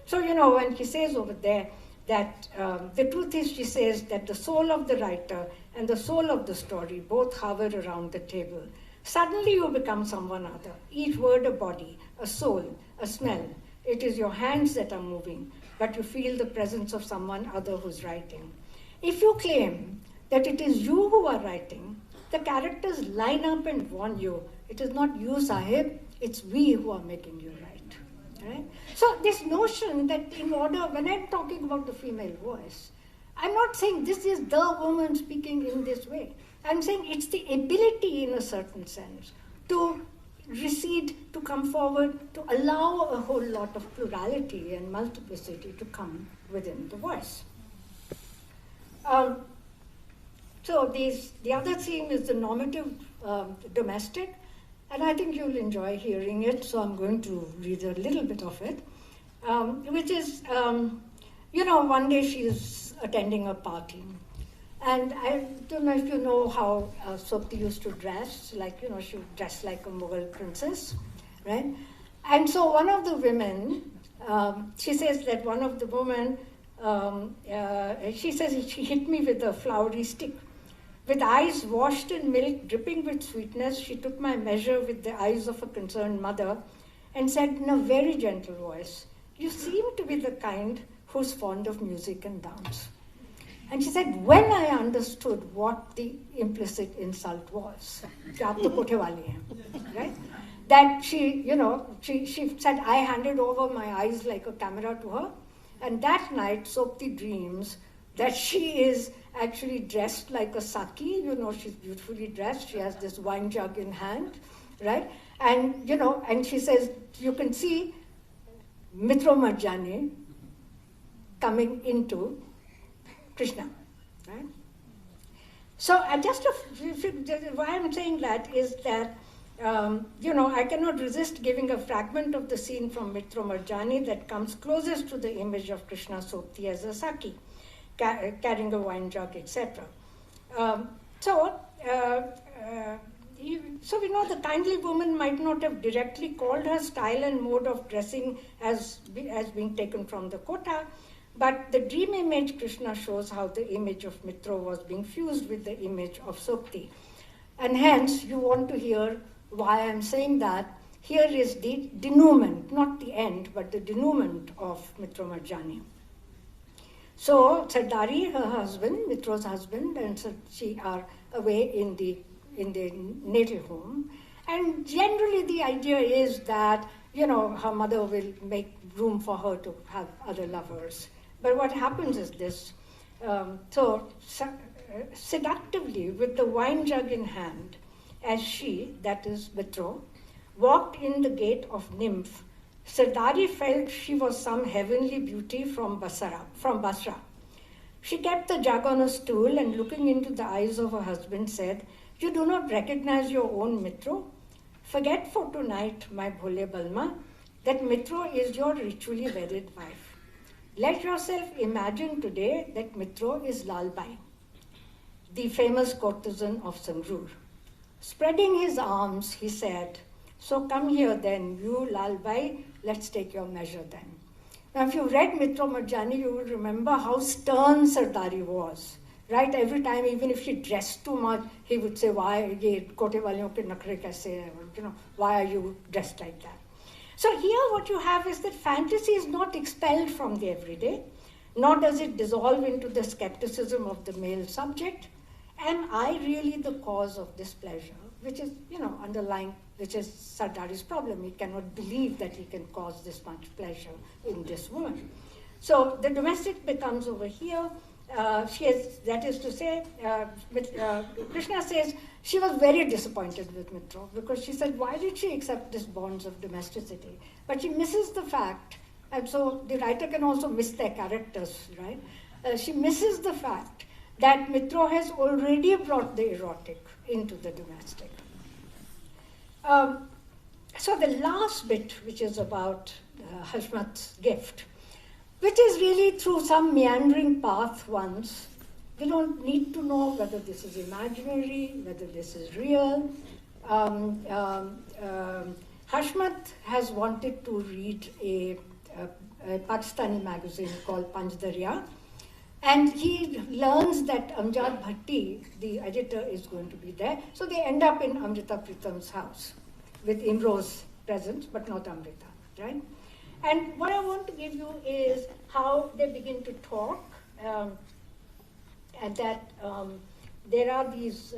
Speaker 3: So, when she says over there that the truth is, she says that the soul of the writer and the soul of the story both hover around the table. Suddenly you become someone other, each word a body, a soul, a smell. It is your hands that are moving, but you feel the presence of someone other who's writing. If you claim that it is you who are writing, the characters line up and warn you. It is not you, Sahib, it's we who are making you write. Right? So this notion that in order, when I'm talking about the female voice, I'm not saying this is the woman speaking in this way. I'm saying it's the ability in a certain sense to recede, to come forward, to allow a whole lot of plurality and multiplicity to come within the voice. So the other theme is the normative domestic, and I think you'll enjoy hearing it, so I'm going to read a little bit of it, which is, one day she's attending a party. And I don't know if you know how Sopti used to dress, she would dress like a Mughal princess, right? And so one of the women, she says that one of the women, she says she hit me with a floury stick. With eyes washed in milk, dripping with sweetness, she took my measure with the eyes of a concerned mother and said in a very gentle voice, "You seem to be the kind who's fond of music and dance." And she said, when I understood what the implicit insult was, right? That she said, I handed over my eyes like a camera to her. And that night, Sopti dreams that she is actually dressed like a saki. She's beautifully dressed. She has this wine jug in hand, right? And, and she says, you can see Mitro Marjani coming into Krishna, right? So why I'm saying that is that, I cannot resist giving a fragment of the scene from Mitro Marjani that comes closest to the image of Krishna Sopti as a saki, carrying a wine jug, etc. So we know the kindly woman might not have directly called her style and mode of dressing as being taken from the Kota, but the dream image Krishna shows how the image of Mitro was being fused with the image of Sopti. And hence, you want to hear why I'm saying that, here is the denouement, not the end, but the denouement of Mitra Marjani. So Sardari, her husband, Mitra's husband, and she are away in the natal home. And generally the idea is that, her mother will make room for her to have other lovers. But what happens is this. Seductively, with the wine jug in hand, as she, that is Mitra, walked in the gate of nymph, Sardari felt she was some heavenly beauty from Basra. She kept the jug on a stool and looking into the eyes of her husband said, "You do not recognize your own Mitra? Forget for tonight, my Bhole Balma, that Mitra is your ritually wedded wife. Let yourself imagine today that Mitra is Lalbai, the famous courtesan of Sangrur." Spreading his arms, he said, "So come here then, you Lalbai, let's take your measure then." Now, if you read Mitra Marjani, you will remember how stern Sardari was, right? Every time, even if she dressed too much, he would say, "Why, ye kote waliyon ke nakre kaise hai? Why are you dressed like that?" So here what you have is that fantasy is not expelled from the everyday, nor does it dissolve into the skepticism of the male subject. Am I really the cause of this pleasure? Which is, underlying, which is Sardari's problem. He cannot believe that he can cause this much pleasure in this woman. So the domestic becomes over here. That is to say, Krishna says she was very disappointed with Mitra because she said, why did she accept these bonds of domesticity? But she misses the fact, and so the writer can also miss their characters, right? She misses the fact that Mitra has already brought the erotic into the domestic. So the last bit, which is about Hashmat's gift, which is really through some meandering path once. We don't need to know whether this is imaginary, whether this is real. Hashmat has wanted to read a Pakistani magazine called Panch Darya, and he learns that Amjad Bhatti, the editor, is going to be there. So they end up in Amrita Pritam's house with Imroz present, but not Amrita, right? And what I want to give you is how they begin to talk, and that there are these,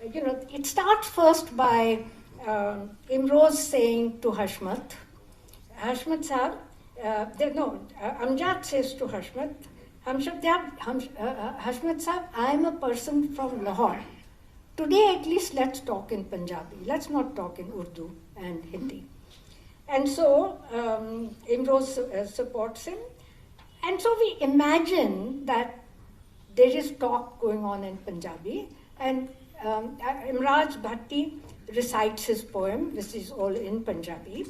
Speaker 3: it starts first by Imroz saying to Hashmat Sahab, Amjad says to Hashmat, Hashmat Sahab, I am a person from Lahore. Today at least let's talk in Punjabi. Let's not talk in Urdu and Hindi. And so Imroz supports him. And so we imagine that there is talk going on in Punjabi. And Imraj Bhatti recites his poem. This is all in Punjabi.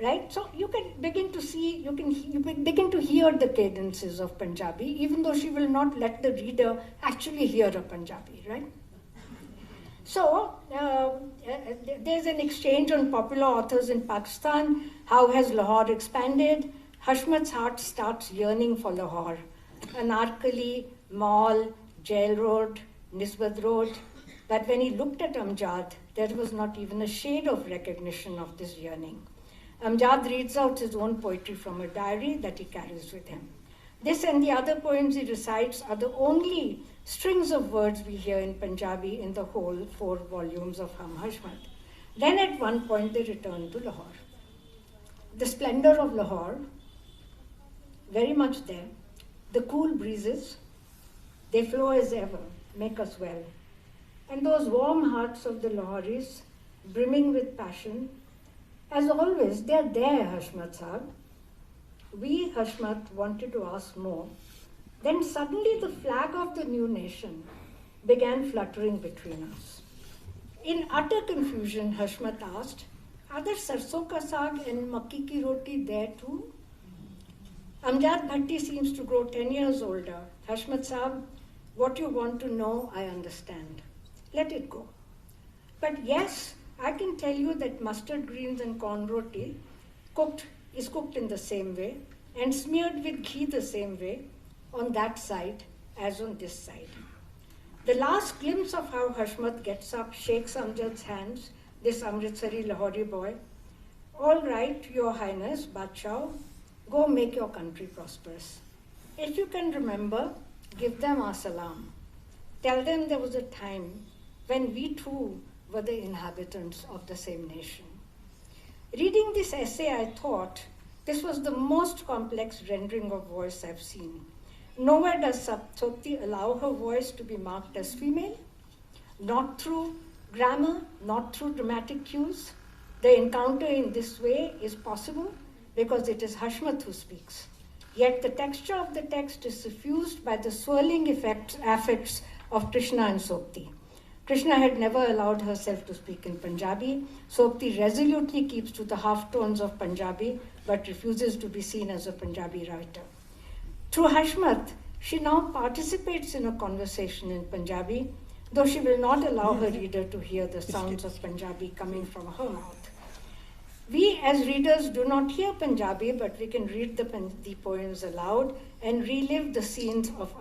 Speaker 3: Right? So you can begin to see, you begin to hear the cadences of Punjabi, even though she will not let the reader actually hear a Punjabi, right? So there's an exchange on popular authors in Pakistan. How has Lahore expanded? Hashmat's heart starts yearning for Lahore. Anarkali, Mall, Jail Road, Nisbad Road. But when he looked at Amjad, there was not even a shade of recognition of this yearning. Amjad reads out his own poetry from a diary that he carries with him. This and the other poems he recites are the only strings of words we hear in Punjabi in the whole 4 volumes of Hum Hashmat. Then at one point they return to Lahore. The splendor of Lahore, very much there. The cool breezes, they flow as ever, make us well. And those warm hearts of the Lahoris, brimming with passion, as always, they are there, Hashmat Sahab. We, Hashmat, wanted to ask more. Then suddenly the flag of the new nation began fluttering between us. In utter confusion, Hashmat asked, are there sarson ka saag and makki ki roti there too? Amjad Bhatti seems to grow 10 years older. Hashmat Sahab, what you want to know, I understand. Let it go. But yes, I can tell you that mustard greens and corn roti is cooked in the same way and smeared with ghee the same way on that side as on this side. The last glimpse of how Hashmat gets up, shakes Amjad's hands, this Amritsari Lahori boy. All right, Your Highness, Badshah, go make your country prosperous. If you can remember, give them our salam. Tell them there was a time when we too were the inhabitants of the same nation. Reading this essay, I thought this was the most complex rendering of voice I've seen. Nowhere does Sopti allow her voice to be marked as female, not through grammar, not through dramatic cues. The encounter in this way is possible because it is Hashmat who speaks. Yet the texture of the text is suffused by the swirling affects of Krishna and Sopti. Krishna had never allowed herself to speak in Punjabi. Sopti resolutely keeps to the half tones of Punjabi, but refuses to be seen as a Punjabi writer. Through Hashmat, she now participates in a conversation in Punjabi, though she will not allow her reader to hear the sounds of Punjabi coming from her mouth. We as readers do not hear Punjabi, but we can read the poems aloud and relive the scenes of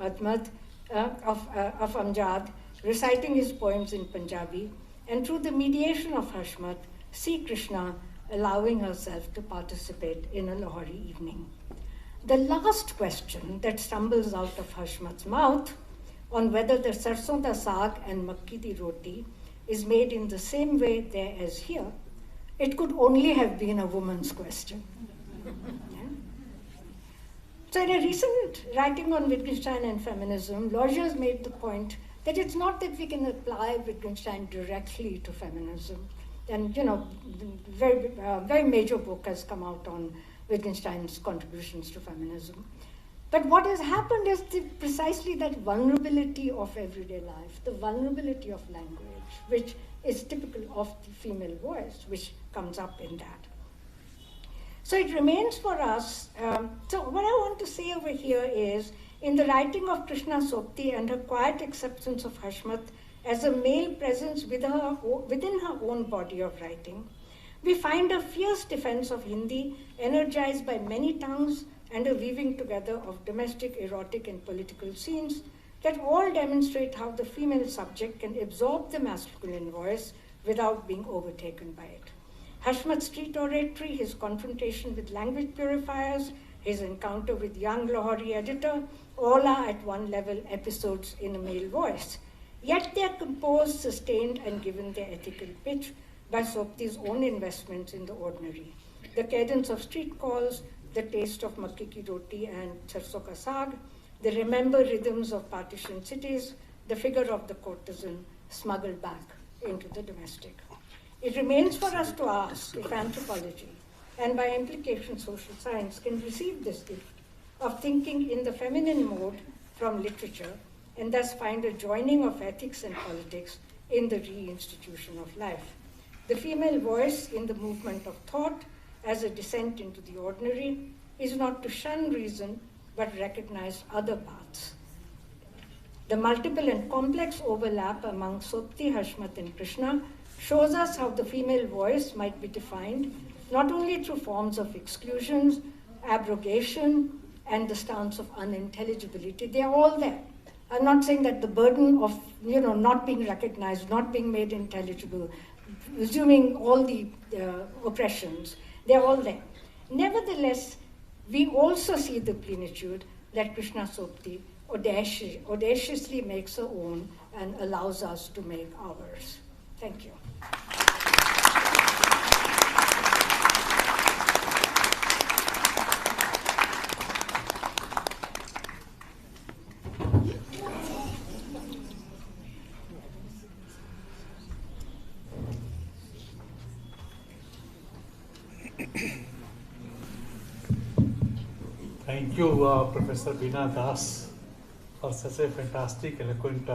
Speaker 3: Amjad, reciting his poems in Punjabi, and through the mediation of Hashmat, see Krishna allowing herself to participate in a Lahori evening. The last question that stumbles out of Hashmat's mouth on whether the sarson da saag and makki di roti is made in the same way there as here, it could only have been a woman's question. Yeah? So in a recent writing on Wittgenstein and feminism, Lorger's made the point that it's not that we can apply Wittgenstein directly to feminism. And, very major book has come out on Wittgenstein's contributions to feminism. But what has happened is precisely that vulnerability of everyday life, the vulnerability of language, which is typical of the female voice, which comes up in that. So it remains for us, so what I want to say over here is, in the writing of Krishna Sopti and her quiet acceptance of Hashmat as a male presence within her own body of writing, we find a fierce defense of Hindi, energized by many tongues and a weaving together of domestic, erotic, and political scenes that all demonstrate how the female subject can absorb the masculine voice without being overtaken by it. Hashmat's street oratory, his confrontation with language purifiers, his encounter with young Lahori editor, all are at one level episodes in a male voice. Yet they are composed, sustained, and given their ethical pitch by Sopti's own investments in the ordinary. The cadence of street calls, the taste of makki ki roti and sarson ka saag, the remember rhythms of partition cities, the figure of the courtesan smuggled back into the domestic. It remains for us to ask if anthropology, and by implication social science, can receive this gift of thinking in the feminine mode from literature, and thus find a joining of ethics and politics in the reinstitution of life. The female voice in the movement of thought as a descent into the ordinary is not to shun reason, but recognize other paths. The multiple and complex overlap among Sopti, Hashmat, and Krishna shows us how the female voice might be defined not only through forms of exclusions, abrogation, and the stance of unintelligibility. They are all there. I'm not saying that the burden of not being recognized, not being made intelligible, assuming all the oppressions, they're all there. Nevertheless, we also see the plenitude that Krishna Sopti audaciously makes her own and allows us to make ours. Thank you.
Speaker 2: Thank you, Professor Veena Das, for such a fantastic, eloquent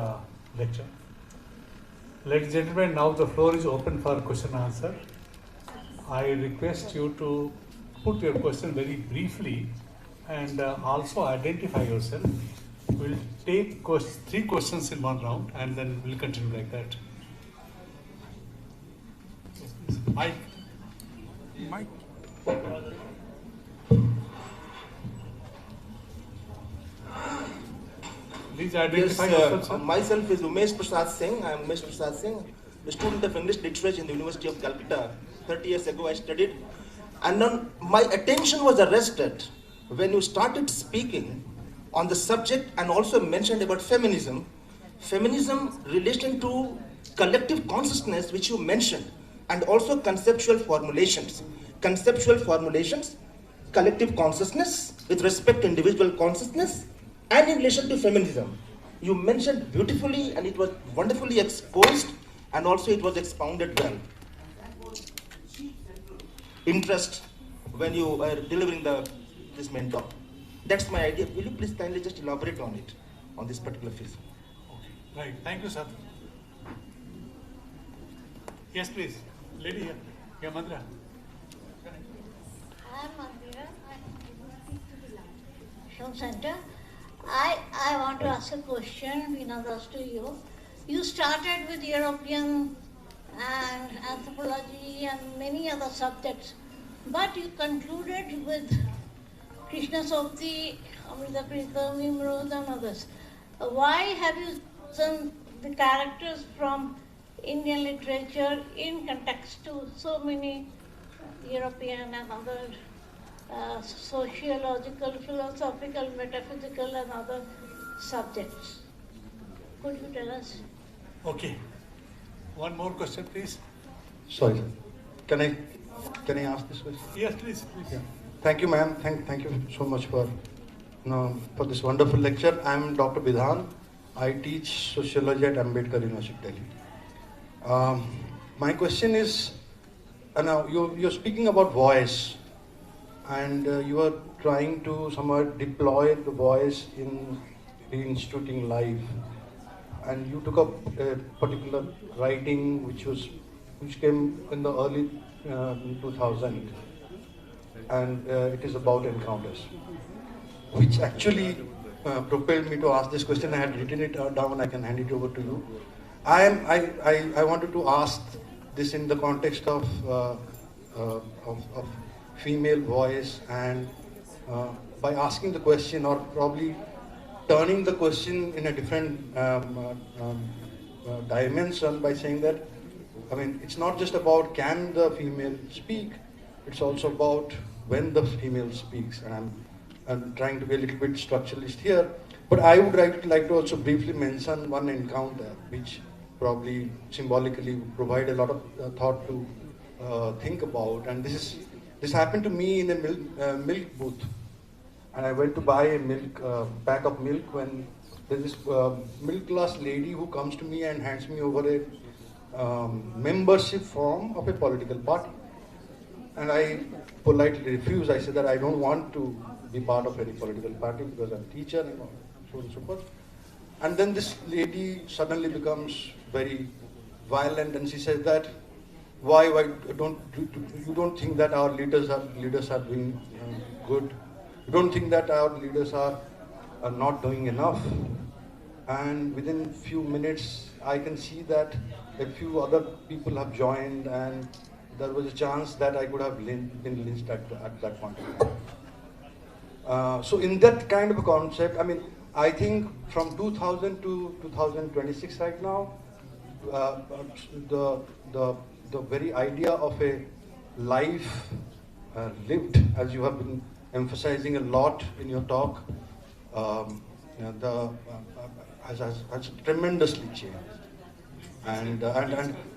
Speaker 2: lecture. Ladies and gentlemen, now the floor is open for question and answer. I request you to put your question very briefly and also identify yourself. We'll take 3 questions in one round and then we'll continue like that. Mike. Please identify yourself, sir.
Speaker 4: Myself is Umesh Prasad Singh. I am Umesh Prasad Singh. a student of English literature in the University of Calcutta. 30 years ago I studied, and then my attention was arrested when you started speaking on the subject and also mentioned about feminism. Feminism relation to collective consciousness, which you mentioned, and also conceptual formulations. Conceptual formulations, collective consciousness with respect to individual consciousness, and in relation to feminism. You mentioned beautifully, and it was wonderfully exposed, and also it was expounded well. Interest when you were delivering this main talk. That's my idea. Will you please kindly just elaborate on it, on this particular phase?
Speaker 2: Okay, right. Thank you, sir. Yes, please. Lady here. Yeah, Mandra.
Speaker 5: I am Mandira. I speak to the National Center. I want to ask a question, Veena, to you. You started with European and anthropology and many other subjects, but you concluded with Krishna Softi, Amrita Pritam, Imrod and others. Why have you chosen the characters from Indian literature in context to so many European and other sociological, philosophical, metaphysical and other subjects? Could you tell us?
Speaker 2: Okay. One more question, please.
Speaker 6: Sorry, sir. Can I ask this question?
Speaker 2: Yes, please.
Speaker 6: Yeah. Thank you, ma'am. Thank you so much for this wonderful lecture. I am Dr. Bidhan. I teach sociology at Ambedkar University, Delhi. My question is, now you're speaking about voice, and you are trying to somehow deploy the voice in reinstituting life. And you took up a particular writing which came in the early 2000, and it is about encounters, which actually propelled me to ask this question. I had written it down. I can hand it over to you. I wanted to ask this in the context of female voice, and by asking the question, or probably turning the question in a different dimension, by saying that, I mean, it's not just about can the female speak, it's also about when the female speaks. And I'm trying to be a little bit structuralist here, but I would like to also briefly mention one encounter which probably symbolically provide a lot of thought to think about. And this happened to me in a milk booth. And I went to buy a pack of milk, when there's this middle class lady who comes to me and hands me over a membership form of a political party. And I politely refused. I said that I don't want to be part of any political party because I'm a teacher and so on and so forth. And then this lady suddenly becomes very violent, and she says that, why don't you think that our leaders are doing good? You don't think that our leaders are not doing enough? And within few minutes, I can see that a few other people have joined, and there was a chance that I could have been lynched at that point of time. So in that kind of a concept, I mean, I think from 2000 to 2026 right now, the very idea of a life lived, as you have been emphasizing a lot in your talk, has tremendously changed. And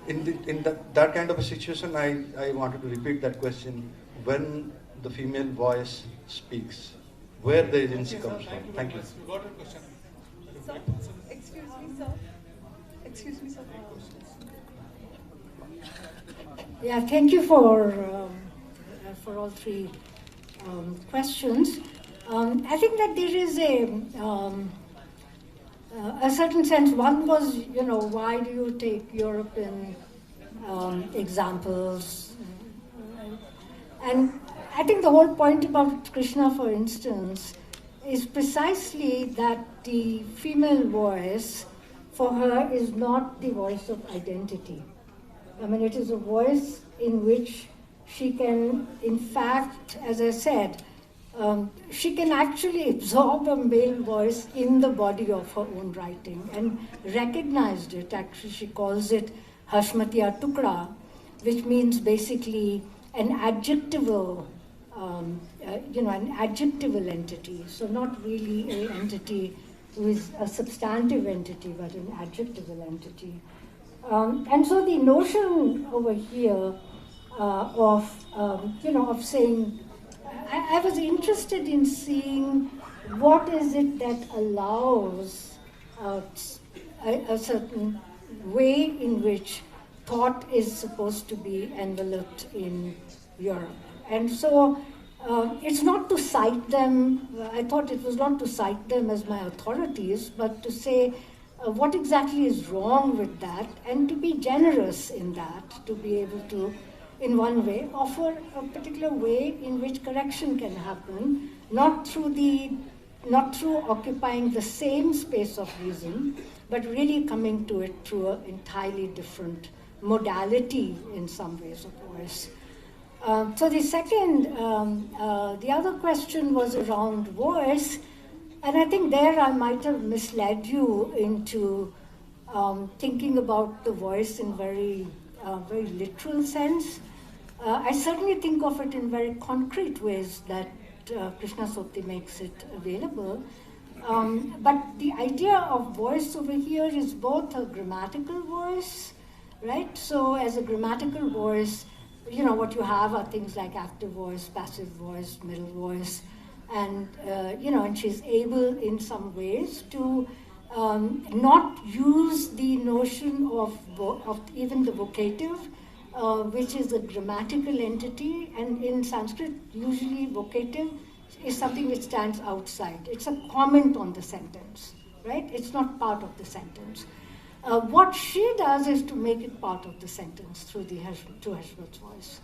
Speaker 6: in that kind of a situation, I wanted to repeat that question: when the female voice speaks, where the agency comes from. Thank you.
Speaker 2: You got a question.
Speaker 7: Sir, excuse me, sir. Excuse me, sir.
Speaker 3: Yeah, thank you for all three questions. I think that there is a certain sense. One was, why do you take European examples? And I think the whole point about Krishna, for instance, is precisely that the female voice for her is not the voice of identity. I mean, it is a voice in which she can, in fact, as I said, she can actually absorb a male voice in the body of her own writing, and recognized it. Actually, she calls it Hashmatiya Tukra, which means basically an adjectival, an adjectival entity. So not really an entity with a substantive entity, but an adjectival entity. And so the notion over here of saying, I was interested in seeing what is it that allows a certain way in which thought is supposed to be enveloped in Europe. And so it's not to cite them, I thought it was not to cite them as my authorities, but to say what exactly is wrong with that, and to be generous in that, to be able to, in one way, offer a particular way in which correction can happen, not through occupying the same space of reason, but really coming to it through an entirely different modality in some ways of voice. So the second, the other question was around voice, and I think there I might have misled you into thinking about the voice in very literal sense. I certainly think of it in very concrete ways that Krishna Soti makes it available. But the idea of voice over here is both a grammatical voice, right? So as a grammatical voice, what you have are things like active voice, passive voice, middle voice, and and she's able in some ways to not use the notion of even the vocative, which is a grammatical entity, and in Sanskrit, usually vocative is something which stands outside. It's a comment on the sentence, right? It's not part of the sentence. What she does is to make it part of the sentence through Heshwat's voice.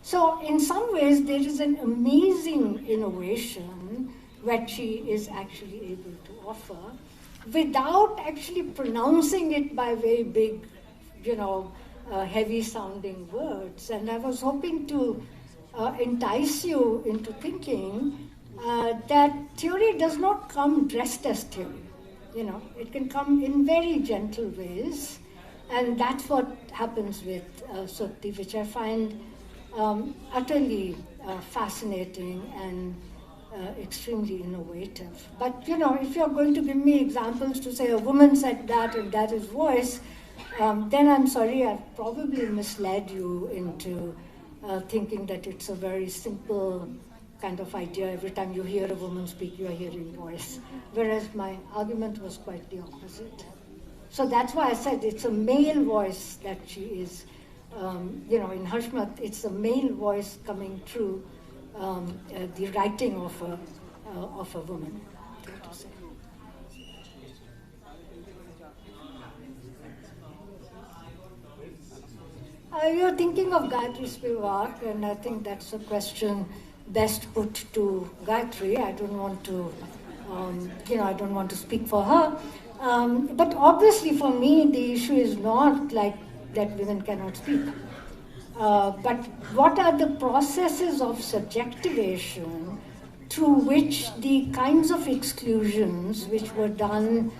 Speaker 3: So in some ways, there is an amazing innovation that she is actually able to offer without actually pronouncing it by very big, heavy-sounding words. And I was hoping to entice you into thinking that theory does not come dressed as theory. It can come in very gentle ways, and that's what happens with Soti, which I find utterly fascinating and extremely innovative. But if you're going to give me examples to say a woman said that and that is voice, then I'm sorry, I've probably misled you into thinking that it's a very simple kind of idea. Every time you hear a woman speak, you are hearing voice. Whereas my argument was quite the opposite. So that's why I said it's a male voice that she is, in Hashmat, it's a male voice coming through the writing of a woman, so to say. You're thinking of Gayatri Spivak, and I think that's a question best put to Gayatri. I don't want to speak for her. But obviously for me, the issue is not like that women cannot speak. But what are the processes of subjectivation through which the kinds of exclusions which were done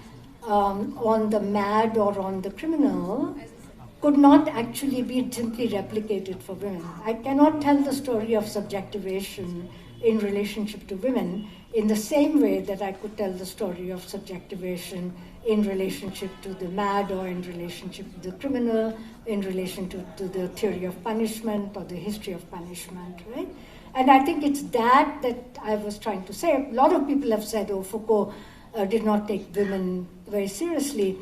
Speaker 3: on the mad or on the criminal could not actually be simply replicated for women. I cannot tell the story of subjectivation in relationship to women in the same way that I could tell the story of subjectivation in relationship to the mad or in relationship to the criminal, in relation to the theory of punishment or the history of punishment, right? And I think it's that I was trying to say. A lot of people have said, Foucault did not take women very seriously.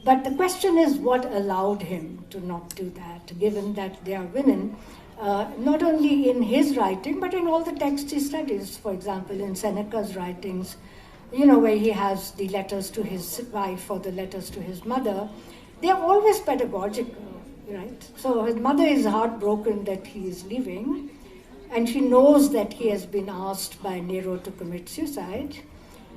Speaker 3: But the question is what allowed him to not do that, given that they are women, not only in his writing, but in all the texts he studies. For example, in Seneca's writings, where he has the letters to his wife or the letters to his mother, they are always pedagogical, right? So his mother is heartbroken that he is leaving, and she knows that he has been asked by Nero to commit suicide.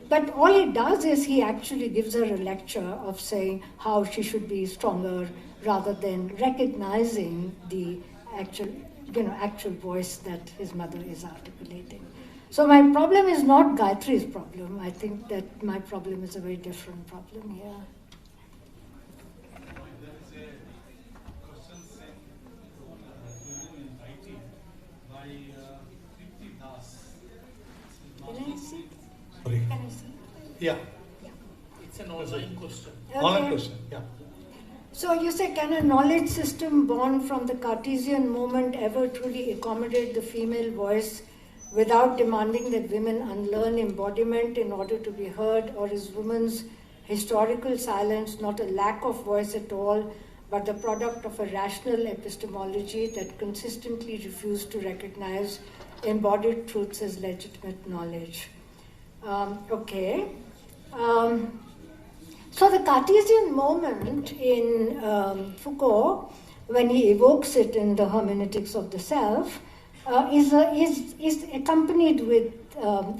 Speaker 3: But all he does is he actually gives her a lecture of saying how she should be stronger rather than recognizing the actual voice that his mother is articulating. So my problem is not Gayatri's problem. I think that my problem is a very different problem here.
Speaker 2: Yeah,
Speaker 1: It's an online question.
Speaker 2: online
Speaker 3: Okay.
Speaker 2: question, yeah.
Speaker 3: So you say, can a knowledge system born from the Cartesian moment ever truly accommodate the female voice without demanding that women unlearn embodiment in order to be heard, or is women's historical silence not a lack of voice at all, but the product of a rational epistemology that consistently refused to recognize embodied truths as legitimate knowledge? Okay. So the Cartesian moment in Foucault, when he evokes it in the hermeneutics of the self, is accompanied with,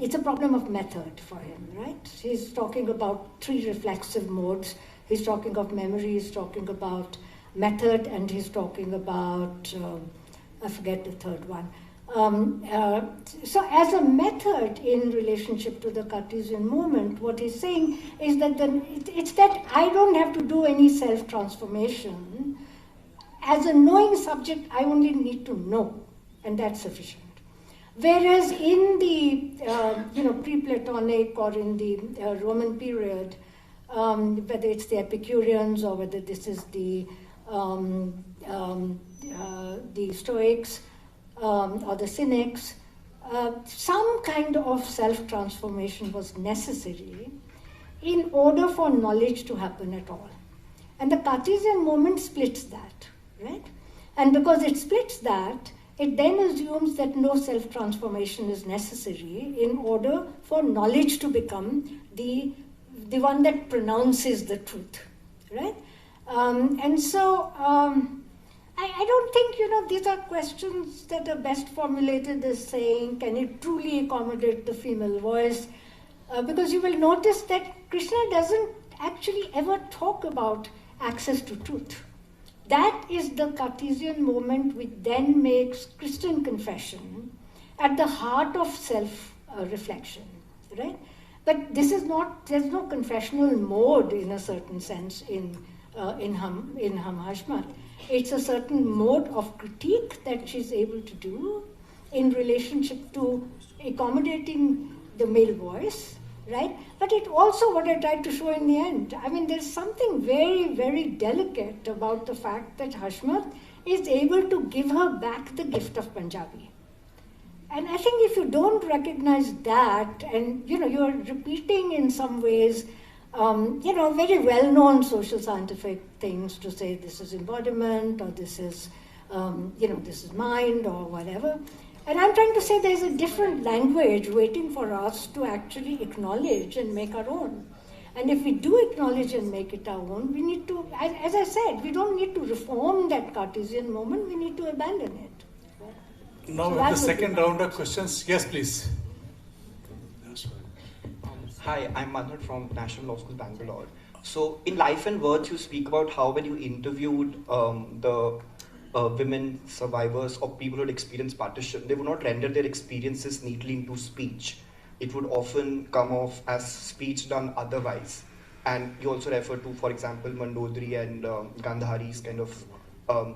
Speaker 3: it's a problem of method for him, right? He's talking about three reflexive modes. He's talking of memory, he's talking about method, and he's talking about, I forget the third one. So as a method in relationship to the Cartesian moment, what he's saying is that it's that I don't have to do any self-transformation. As a knowing subject, I only need to know, and that's sufficient. Whereas in the pre-Platonic or in the Roman period, whether it's the Epicureans or whether this is the Stoics, or the Cynics, some kind of self-transformation was necessary in order for knowledge to happen at all. And the Cartesian moment splits that, right? And because it splits that, it then assumes that no self-transformation is necessary in order for knowledge to become the one that pronounces the truth, right? I don't think, these are questions that are best formulated as saying, can it truly accommodate the female voice? Because you will notice that Krishna doesn't actually ever talk about access to truth. That is the Cartesian moment which then makes Christian confession at the heart of self-reflection, right? But this is not, there's no confessional mode in a certain sense in Hashmat. It's a certain mode of critique that she's able to do in relationship to accommodating the male voice, right? But it also, what I tried to show in the end, there's something very, very delicate about the fact that Hashmat is able to give her back the gift of Punjabi. And I think if you don't recognize that, and you're repeating in some ways very well-known social scientific things to say this is embodiment, or this is, this is mind, or whatever. And I'm trying to say there's a different language waiting for us to actually acknowledge and make our own. And if we do acknowledge and make it our own, we need to, as I said, we don't need to reform that Cartesian moment, we need to abandon it.
Speaker 2: Now
Speaker 3: So
Speaker 2: with the
Speaker 3: that would
Speaker 2: second
Speaker 3: be-
Speaker 2: round of questions. Yes, please.
Speaker 8: Hi, I'm Manoj from National Law School, Bangalore. So in Life and Words, you speak about how when you interviewed the women survivors or people who had experienced partition, they would not render their experiences neatly into speech. It would often come off as speech done otherwise. And you also refer to, for example, Mandodari and Gandhari's kind of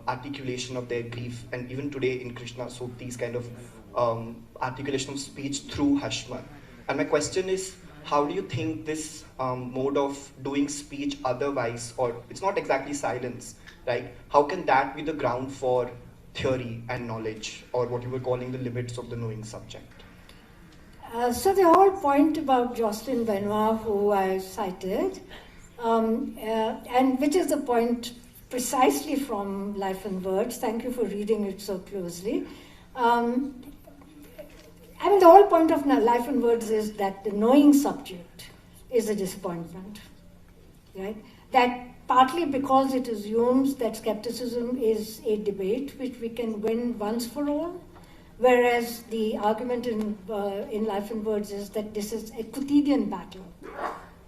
Speaker 8: articulation of their grief, and even today in Krishna Sukti's kind of articulation of speech through Hashmat. And my question is, how do you think this mode of doing speech otherwise, or it's not exactly silence, right? How can that be the ground for theory and knowledge, or what you were calling the limits of the knowing subject?
Speaker 3: So the whole point about Jocelyn Benoit, who I cited, and which is the point precisely from Life and Words, thank you for reading it so closely. The whole point of Life and Words is that the knowing subject is a disappointment, right? That partly because it assumes that skepticism is a debate which we can win once for all, whereas the argument in Life and Words is that this is a quotidian battle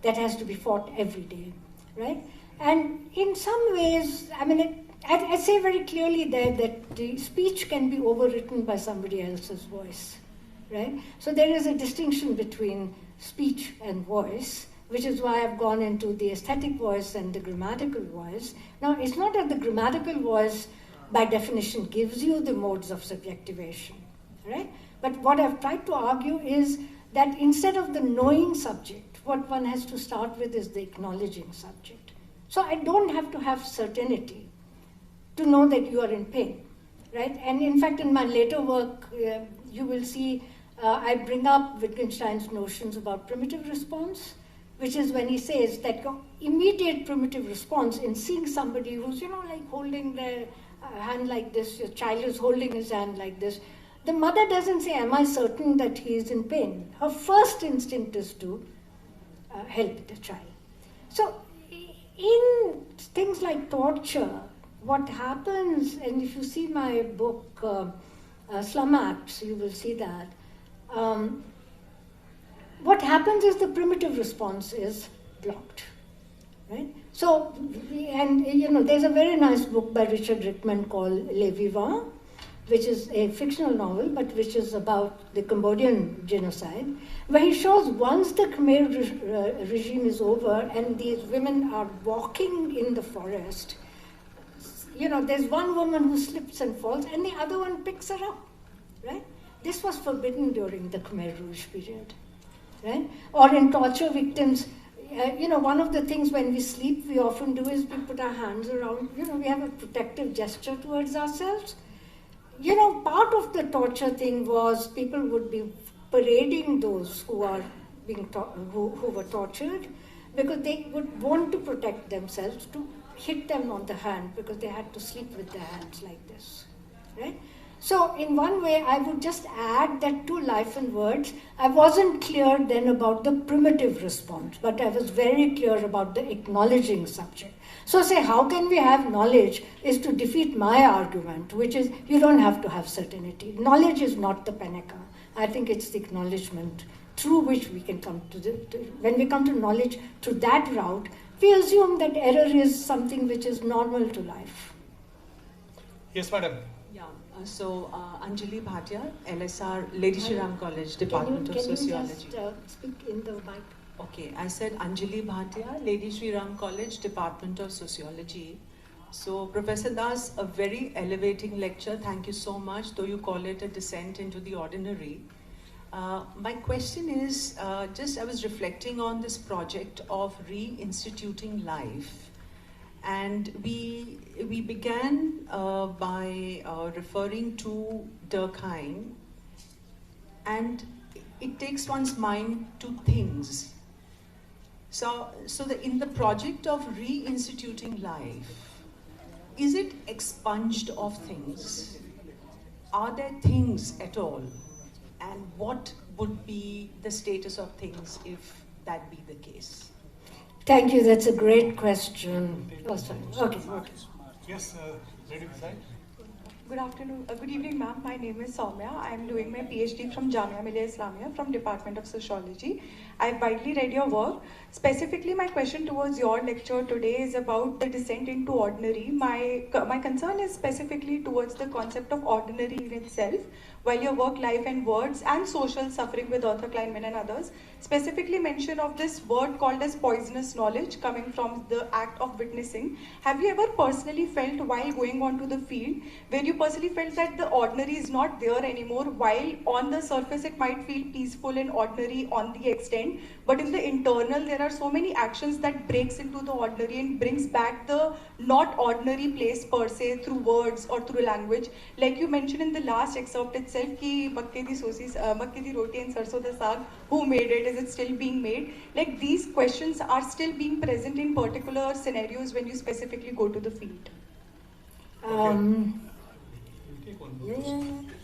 Speaker 3: that has to be fought every day, right? And in some ways, I say very clearly there that the speech can be overwritten by somebody else's voice, right? So there is a distinction between speech and voice, which is why I've gone into the aesthetic voice and the grammatical voice. Now, it's not that the grammatical voice, by definition, gives you the modes of subjectivation, right? But what I've tried to argue is that instead of the knowing subject, what one has to start with is the acknowledging subject. So I don't have to have certainty to know that you are in pain, right? And in fact, in my later work, you will see I bring up Wittgenstein's notions about primitive response, which is when he says that your immediate primitive response in seeing somebody who's, like holding their hand like this, your child is holding his hand like this, the mother doesn't say, am I certain that he is in pain? Her first instinct is to help the child. So in things like torture, what happens, and if you see my book, Slum Acts, you will see that, what happens is the primitive response is blocked, right? So, and there's a very nice book by Richard Rickman called Les Vivants, which is a fictional novel, but which is about the Cambodian genocide, where he shows once the Khmer regime is over and these women are walking in the forest, there's one woman who slips and falls and the other one picks her up, right? This was forbidden during the Khmer Rouge period, right? Or in torture victims, one of the things when we sleep, we often do is we put our hands around, we have a protective gesture towards ourselves. Part of the torture thing was people would be parading those who are who were tortured because they would want to protect themselves, to hit them on the hand because they had to sleep with their hands like this, right? So in one way, I would just add that to Life and Words, I wasn't clear then about the primitive response, but I was very clear about the acknowledging subject. So say, how can we have knowledge is to defeat my argument, which is you don't have to have certainty. Knowledge is not the pinnacle. I think it's the acknowledgement through which we can come to when we come to knowledge through that route, we assume that error is something which is normal to life.
Speaker 2: Yes, madam.
Speaker 7: So, Anjali Bhatia, LSR, Lady Shri Ram College, Department of Sociology.
Speaker 3: Can you just speak in the mic?
Speaker 7: Okay, I said Anjali Bhatia, Lady Shri Ram College, Department of Sociology. So, Professor Das, a very elevating lecture. Thank you so much, though you call it a descent into the ordinary. My question is, I was reflecting on this project of reinstituting life. And we began by referring to Durkheim, and it takes one's mind to things. So in the project of reinstituting life, is it expunged of things? Are there things at all? And what would be the status of things if that be the case?
Speaker 3: Thank you, that's a great question. Oh, sorry. Okay.
Speaker 2: Yes, lady beside.
Speaker 9: Good afternoon, good evening ma'am. My name is Soumya. I am doing my PhD from Jamia Millia Islamia from Department of Sociology. I have widely read your work. Specifically, my question towards your lecture today is about the descent into ordinary. My concern is specifically towards the concept of ordinary in itself, while your work Life and Words and Social Suffering with Arthur Kleinman and others specifically mention of this word called as poisonous knowledge coming from the act of witnessing. Have you ever personally felt while going onto the field where you personally felt that the ordinary is not there anymore, while on the surface it might feel peaceful and ordinary on the extent, but in the internal there are so many actions that breaks into the ordinary and brings back the not ordinary place per se through words or through language? Like you mentioned in the last excerpt itself ki makke di roti and sarson da saag, who made it? Is it still being made? Like these questions are still being present in particular scenarios when you specifically go to the field.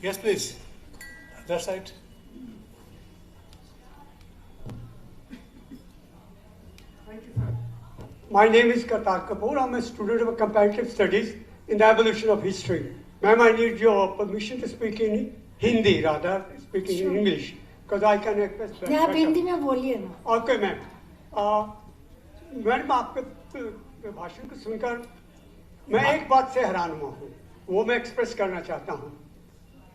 Speaker 2: Yes, please. That side.
Speaker 10: My name is Kartar Kapoor. I'm a student of comparative studies in the evolution of history. Ma'am, I need your permission to speak in Hindi rather speaking in English, because I can express better.
Speaker 3: Yeah, आप हिंदी में बोलिए ना.
Speaker 10: Okay, ma'am. Madam आपके भाषण को सुनकर मैं एक बात से हैरान हुआ हूँ, वो मैं एक्सप्रेस करना चाहता हूँ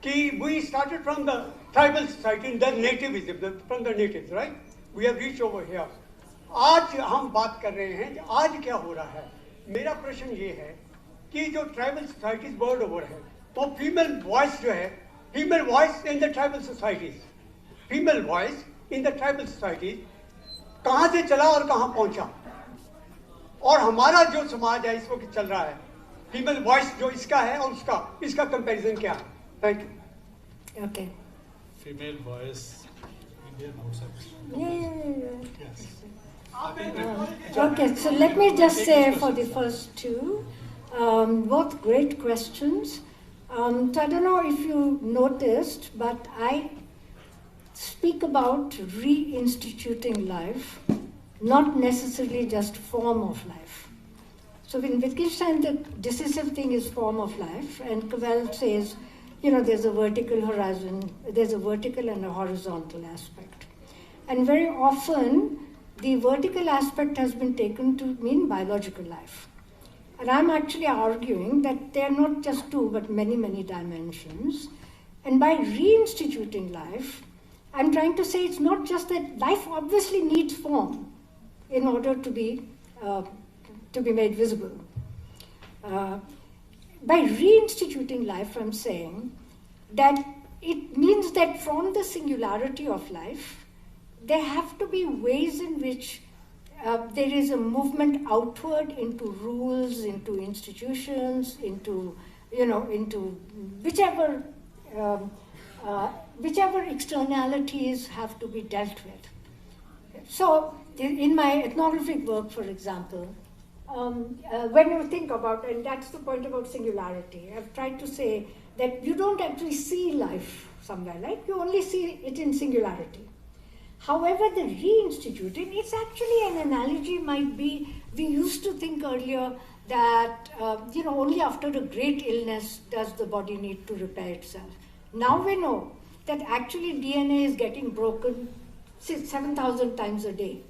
Speaker 10: कि we started from the tribal society in the nativism, from the natives, right? We have reached over here. आज हम बात कर रहे हैं कि आज क्या हो रहा है. मेरा प्रश्न ये है कि जो ट्राइबल सोसाइटीज वर्ल्ड ओवर है, तो फीमेल वॉइस जो है, female voice in the tribal societies, female voice in the tribal societies कहाँ से चला और कहाँ पहुंचा, और हमारा जो समाज है इस वक्त चल रहा है, फीमेल वॉइस जो इसका है और उसका, इसका कंपैरिजन क्या है? Thank you.
Speaker 3: Okay.
Speaker 2: Female voice, Indian outside.
Speaker 3: Yeah.
Speaker 2: Yes.
Speaker 3: Okay, so let me just say for the first two, both great questions. So I don't know if you noticed, but I speak about reinstituting life, not necessarily just form of life. So in Wittgenstein, the decisive thing is form of life, and Cavell says, you know, there's a vertical horizon, there's a vertical and a horizontal aspect. And very often, the vertical aspect has been taken to mean biological life. And I'm actually arguing that there are not just two, but many, many dimensions. And by reinstituting life, I'm trying to say it's not just that life obviously needs form in order to be made visible. By reinstituting life, I'm saying that it means that from the singularity of life, there have to be ways in which there is a movement outward into rules, into institutions, into whichever externalities have to be dealt with. So, in my ethnographic work, for example, when you think about, and that's the point about singularity, I've tried to say that you don't actually see life somewhere, right? You only see it in singularity. However, the reinstituting, it's actually an analogy might be, we used to think earlier that, only after a great illness does the body need to repair itself. Now we know that actually DNA is getting broken 7,000 times a day,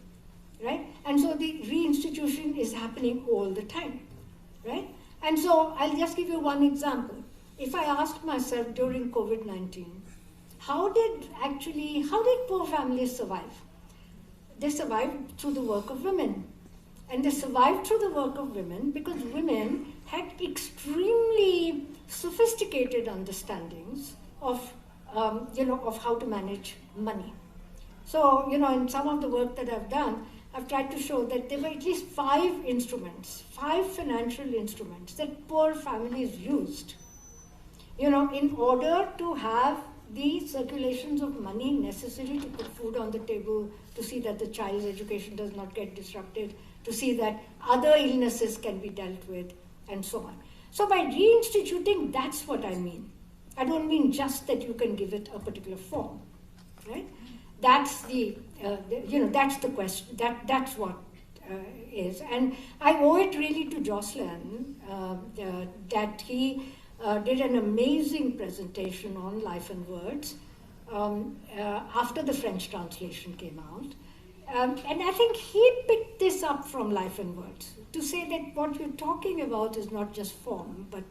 Speaker 3: right? And so the reinstitution is happening all the time, right? And so I'll just give you one example. If I asked myself during COVID-19, how did poor families survive? They survived through the work of women. And they survived through the work of women because women had extremely sophisticated understandings of how to manage money. So, in some of the work that I've done, I've tried to show that there were at least 5 financial instruments that poor families used, in order to have the circulations of money necessary to put food on the table, to see that the child's education does not get disrupted, to see that other illnesses can be dealt with, and so on. So by reinstituting, that's what I mean. I don't mean just that you can give it a particular form, right? That's that's the question. That's what is, and I owe it really to Jocelyn that he did an amazing presentation on Life and Words after the French translation came out. And I think he picked this up from Life and Words to say that what you're talking about is not just form, but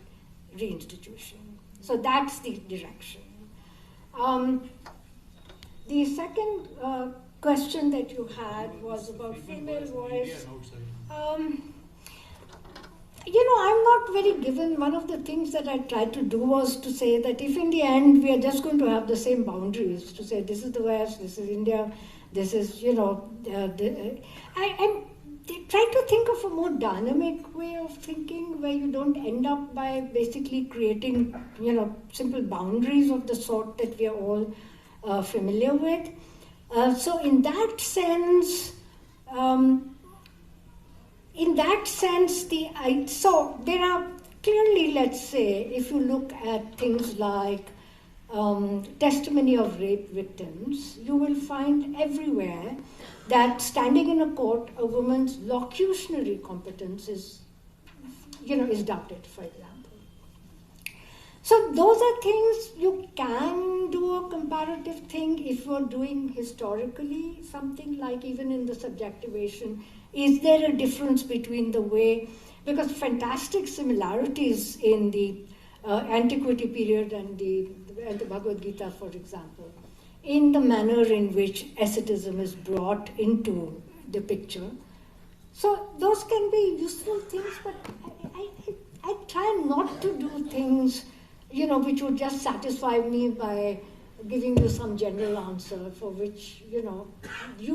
Speaker 3: reinstitution. So that's the direction. The second question that you had was about female voice. I'm not very given. One of the things that I tried to do was to say that if in the end we are just going to have the same boundaries, to say this is the West, this is India, this is, I'm trying to think of a more dynamic way of thinking where you don't end up by basically creating, simple boundaries of the sort that we are all familiar with. So in that sense, so there are clearly, let's say, if you look at things like testimony of rape victims, you will find everywhere that standing in a court, a woman's locutionary competence is doubted, for example. So those are things you can do a comparative thing if you're doing historically something like even in the subjectivation. Is there a difference between the way, because fantastic similarities in the antiquity period and the Bhagavad Gita, for example, in the manner in which asceticism is brought into the picture. So those can be useful things, but I try not to do things, which would just satisfy me by giving you some general answer for which, you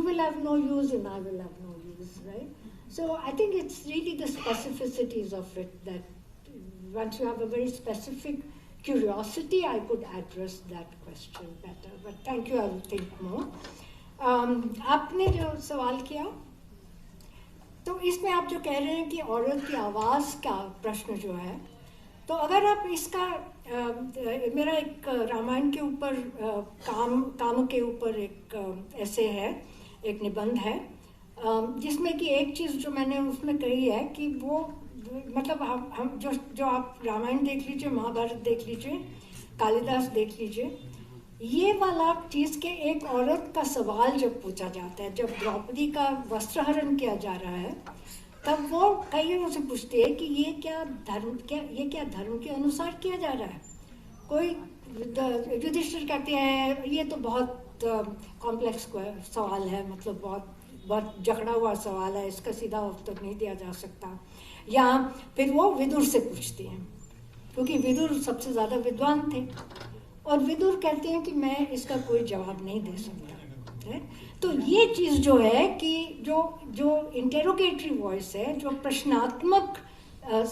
Speaker 3: will have no use and I will have no use, right? So I think it's really the specificities of it that once you have a very specific curiosity, I could address that question better. But thank you, I will think more. आपने जो सवाल किया, तो इसमें आप जो कह रहे हैं कि औरत की आवाज़ का प्रश्न जो है, तो अगर आप इसका मेरा एक रामायण के ऊपर काम के ऊपर एक ऐसे है, एक निबंध है, जिसमें कि एक चीज़ जो मैंने उसमें कही है कि वो मतलब हम जो आप रामायण देख लीजिए, महाभारत देख लीजिए, कालिदास देख लीजिए, ये वाला चीज़ के एक औरत का सवाल जब पूछा जाता है, जब द्रौपदी का वस्त्रहरण किया जा रहा है, तब वो कई उनसे पूछती है कि ये क्या धर्म के अनुसार किया जा रहा है। कोई युधिष्ठिर कहते हैं ये तो बहुत कॉम्प्लेक्स सवाल है, मतलब बहुत जकड़ा हुआ सवाल है, इसका सीधा उत्तर नहीं दिया जा सकता। या फिर वो विदुर से पूछती हैं, क्योंकि विदुर सबसे ज़्यादा विद्वान थे, और विदुर कहते हैं कि मैं इसका कोई जवाब नहीं दे सकता है। तो ये चीज़ जो है कि जो इंटेरोगेटरी वॉइस है, जो प्रश्नात्मक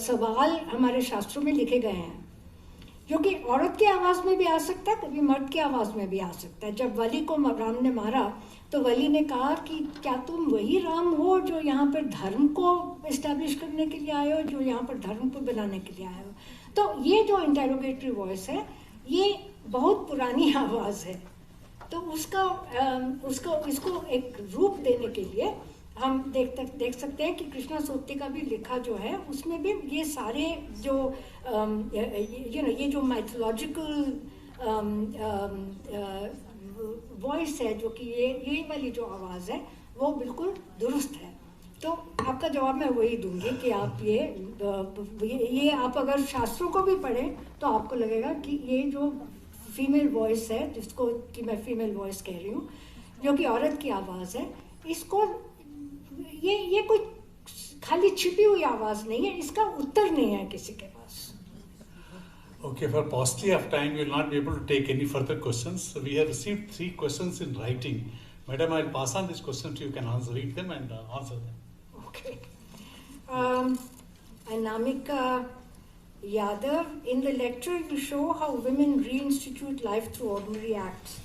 Speaker 3: सवाल हमारे शास्त्रों में लिखे गए हैं, जो कि औरत की आवाज़ में भी आ सकता है, कभी मर्द की आवाज़ में भी आ सकता है। जब वली को राम ने मारा तो वली ने कहा कि क्या तुम वही राम हो जो यहाँ पर धर्म को इस्टेब्लिश करने के लिए आए हो, जो यहाँ पर धर्म को बनाने के लिए आए हो। तो ये जो इंटेरोगेटरी वॉइस है, ये बहुत पुरानी आवाज़ है। तो इसको एक रूप देने के लिए हम देख सकते हैं कि कृष्णा सूक्ति का भी लिखा जो है, उसमें भी ये सारे जो ये जो माइथोलॉजिकल वॉइस है, जो कि ये वाली जो आवाज़ है, वो बिल्कुल दुरुस्त है। तो आपका जवाब मैं वही दूंगी कि आप ये आप अगर शास्त्रों को भी पढ़ें तो आपको लगेगा कि ये जो फीमेल वॉइस है, जिसको कि मैं फीमेल वॉइस कह रही हूँ, जो कि औरत की आवाज़ है, इसको ये कोई खाली छिपी हुई आवाज़ नहीं है, इसका उत्तर नहीं है किसी के पास।
Speaker 2: Okay, for paucity of time, we will not be able to take any further questions. So we have received 3 questions in writing. Madam, I will pass on these questions to you. You can read them and answer them.
Speaker 3: Okay. Anamika Yadav, in the lecture you show how women reinstitute life through ordinary acts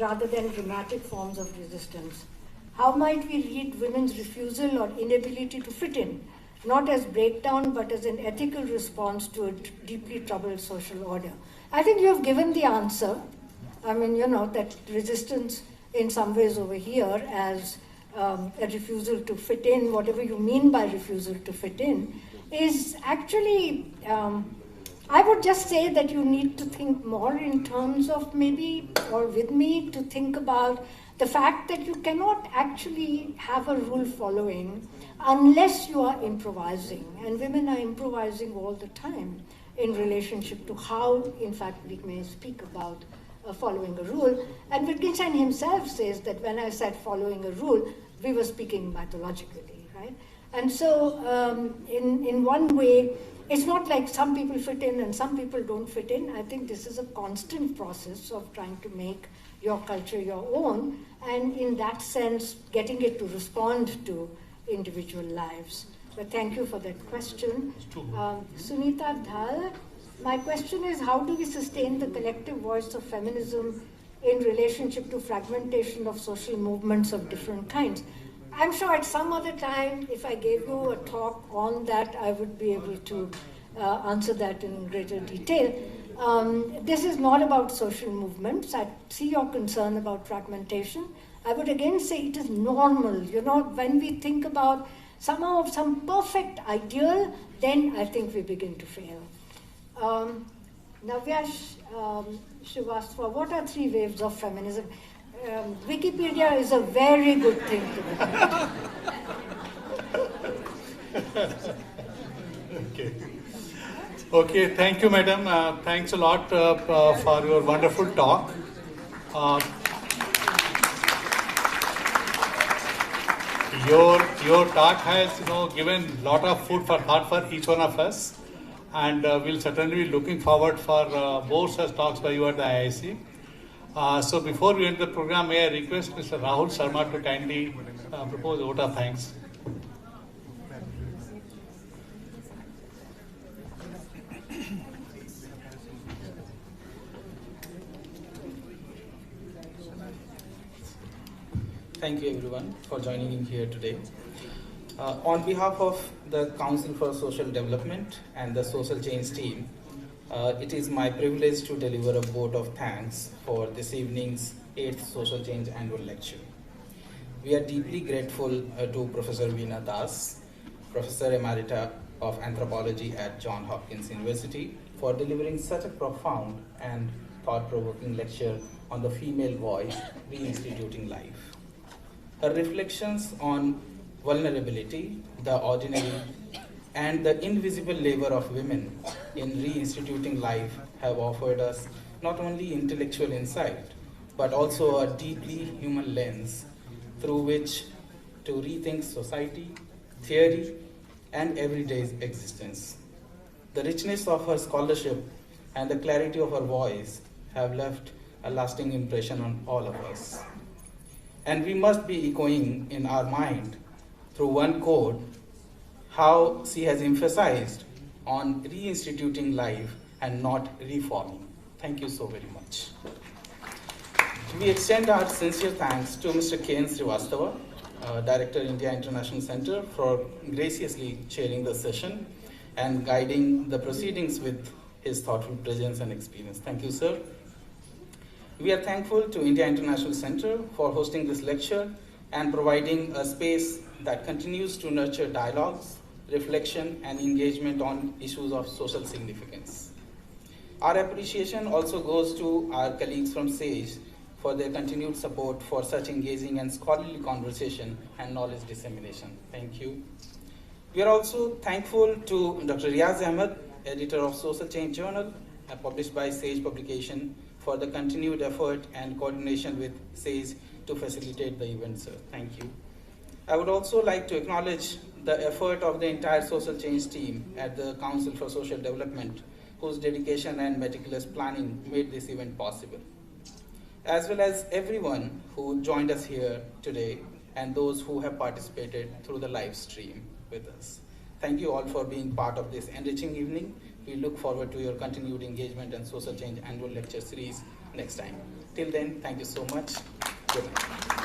Speaker 3: rather than dramatic forms of resistance. How might we read women's refusal or inability to fit in, not as breakdown but as an ethical response to a deeply troubled social order? I think you have given the answer. I mean, that resistance in some ways over here as a refusal to fit in, whatever you mean by refusal to fit in, is actually, I would just say that you need to think more in terms of maybe, or with me, to think about the fact that you cannot actually have a rule following unless you are improvising. And women are improvising all the time in relationship to how, in fact, we may speak about following a rule. And Wittgenstein himself says that when I said following a rule, we were speaking mythologically, right? And so in one way, it's not like some people fit in and some people don't fit in. I think this is a constant process of trying to make your culture your own, and in that sense, getting it to respond to individual lives. But thank you for that question. Sunita Dhal, my question is, how do we sustain the collective voice of feminism in relationship to fragmentation of social movements of different kinds? I'm sure at some other time, if I gave you a talk on that, I would be able to answer that in greater detail. This is not about social movements. I see your concern about fragmentation. I would again say it is normal. When we think about somehow of some perfect ideal, then I think we begin to fail. Navyash Srivastava, what are 3 waves of feminism? Wikipedia is a very good thing to
Speaker 2: Okay. Okay, thank you, madam. Thanks a lot for your wonderful talk. Your talk has, given a lot of food for thought for each one of us, and we'll certainly be looking forward for more such talks by you at the IIC. So before we end the program, may I request Mr. Rahul Sharma to kindly propose a vote of thanks.
Speaker 11: Thank you everyone for joining in here today. On behalf of the Council for Social Development and the Social Change team, it is my privilege to deliver a vote of thanks for this evening's 8th Social Change Annual Lecture. We are deeply grateful to Professor Veena Das, Professor Emerita of Anthropology at Johns Hopkins University, for delivering such a profound and thought-provoking lecture on the female voice, reinstituting life. Her reflections on vulnerability, the ordinary, and the invisible labor of women in reinstituting life have offered us not only intellectual insight, but also a deeply human lens through which to rethink society, theory, and everyday existence. The richness of her scholarship and the clarity of her voice have left a lasting impression on all of us. And we must be echoing in our mind through one quote how she has emphasized on reinstituting life and not reforming. Thank you so very much. We extend our sincere thanks to Mr. K.N. Srivastava, Director, India International Center, for graciously chairing the session and guiding the proceedings with his thoughtful presence and experience. Thank you, sir. We are thankful to India International Center for hosting this lecture and providing a space that continues to nurture dialogues, reflection, and engagement on issues of social significance. Our appreciation also goes to our colleagues from SAGE for their continued support for such engaging and scholarly conversation and knowledge dissemination. Thank you. We are also thankful to Dr. Riaz Ahmed, editor of Social Change Journal, published by SAGE publication, for the continued effort and coordination with SAGE to facilitate the event, sir. Thank you. I would also like to acknowledge the effort of the entire social change team at the Council for Social Development, whose dedication and meticulous planning made this event possible, as well as everyone who joined us here today and those who have participated through the live stream with us. Thank you all for being part of this enriching evening. We look forward to your continued engagement and social change annual lecture series next time. Till then, thank you so much. Good night.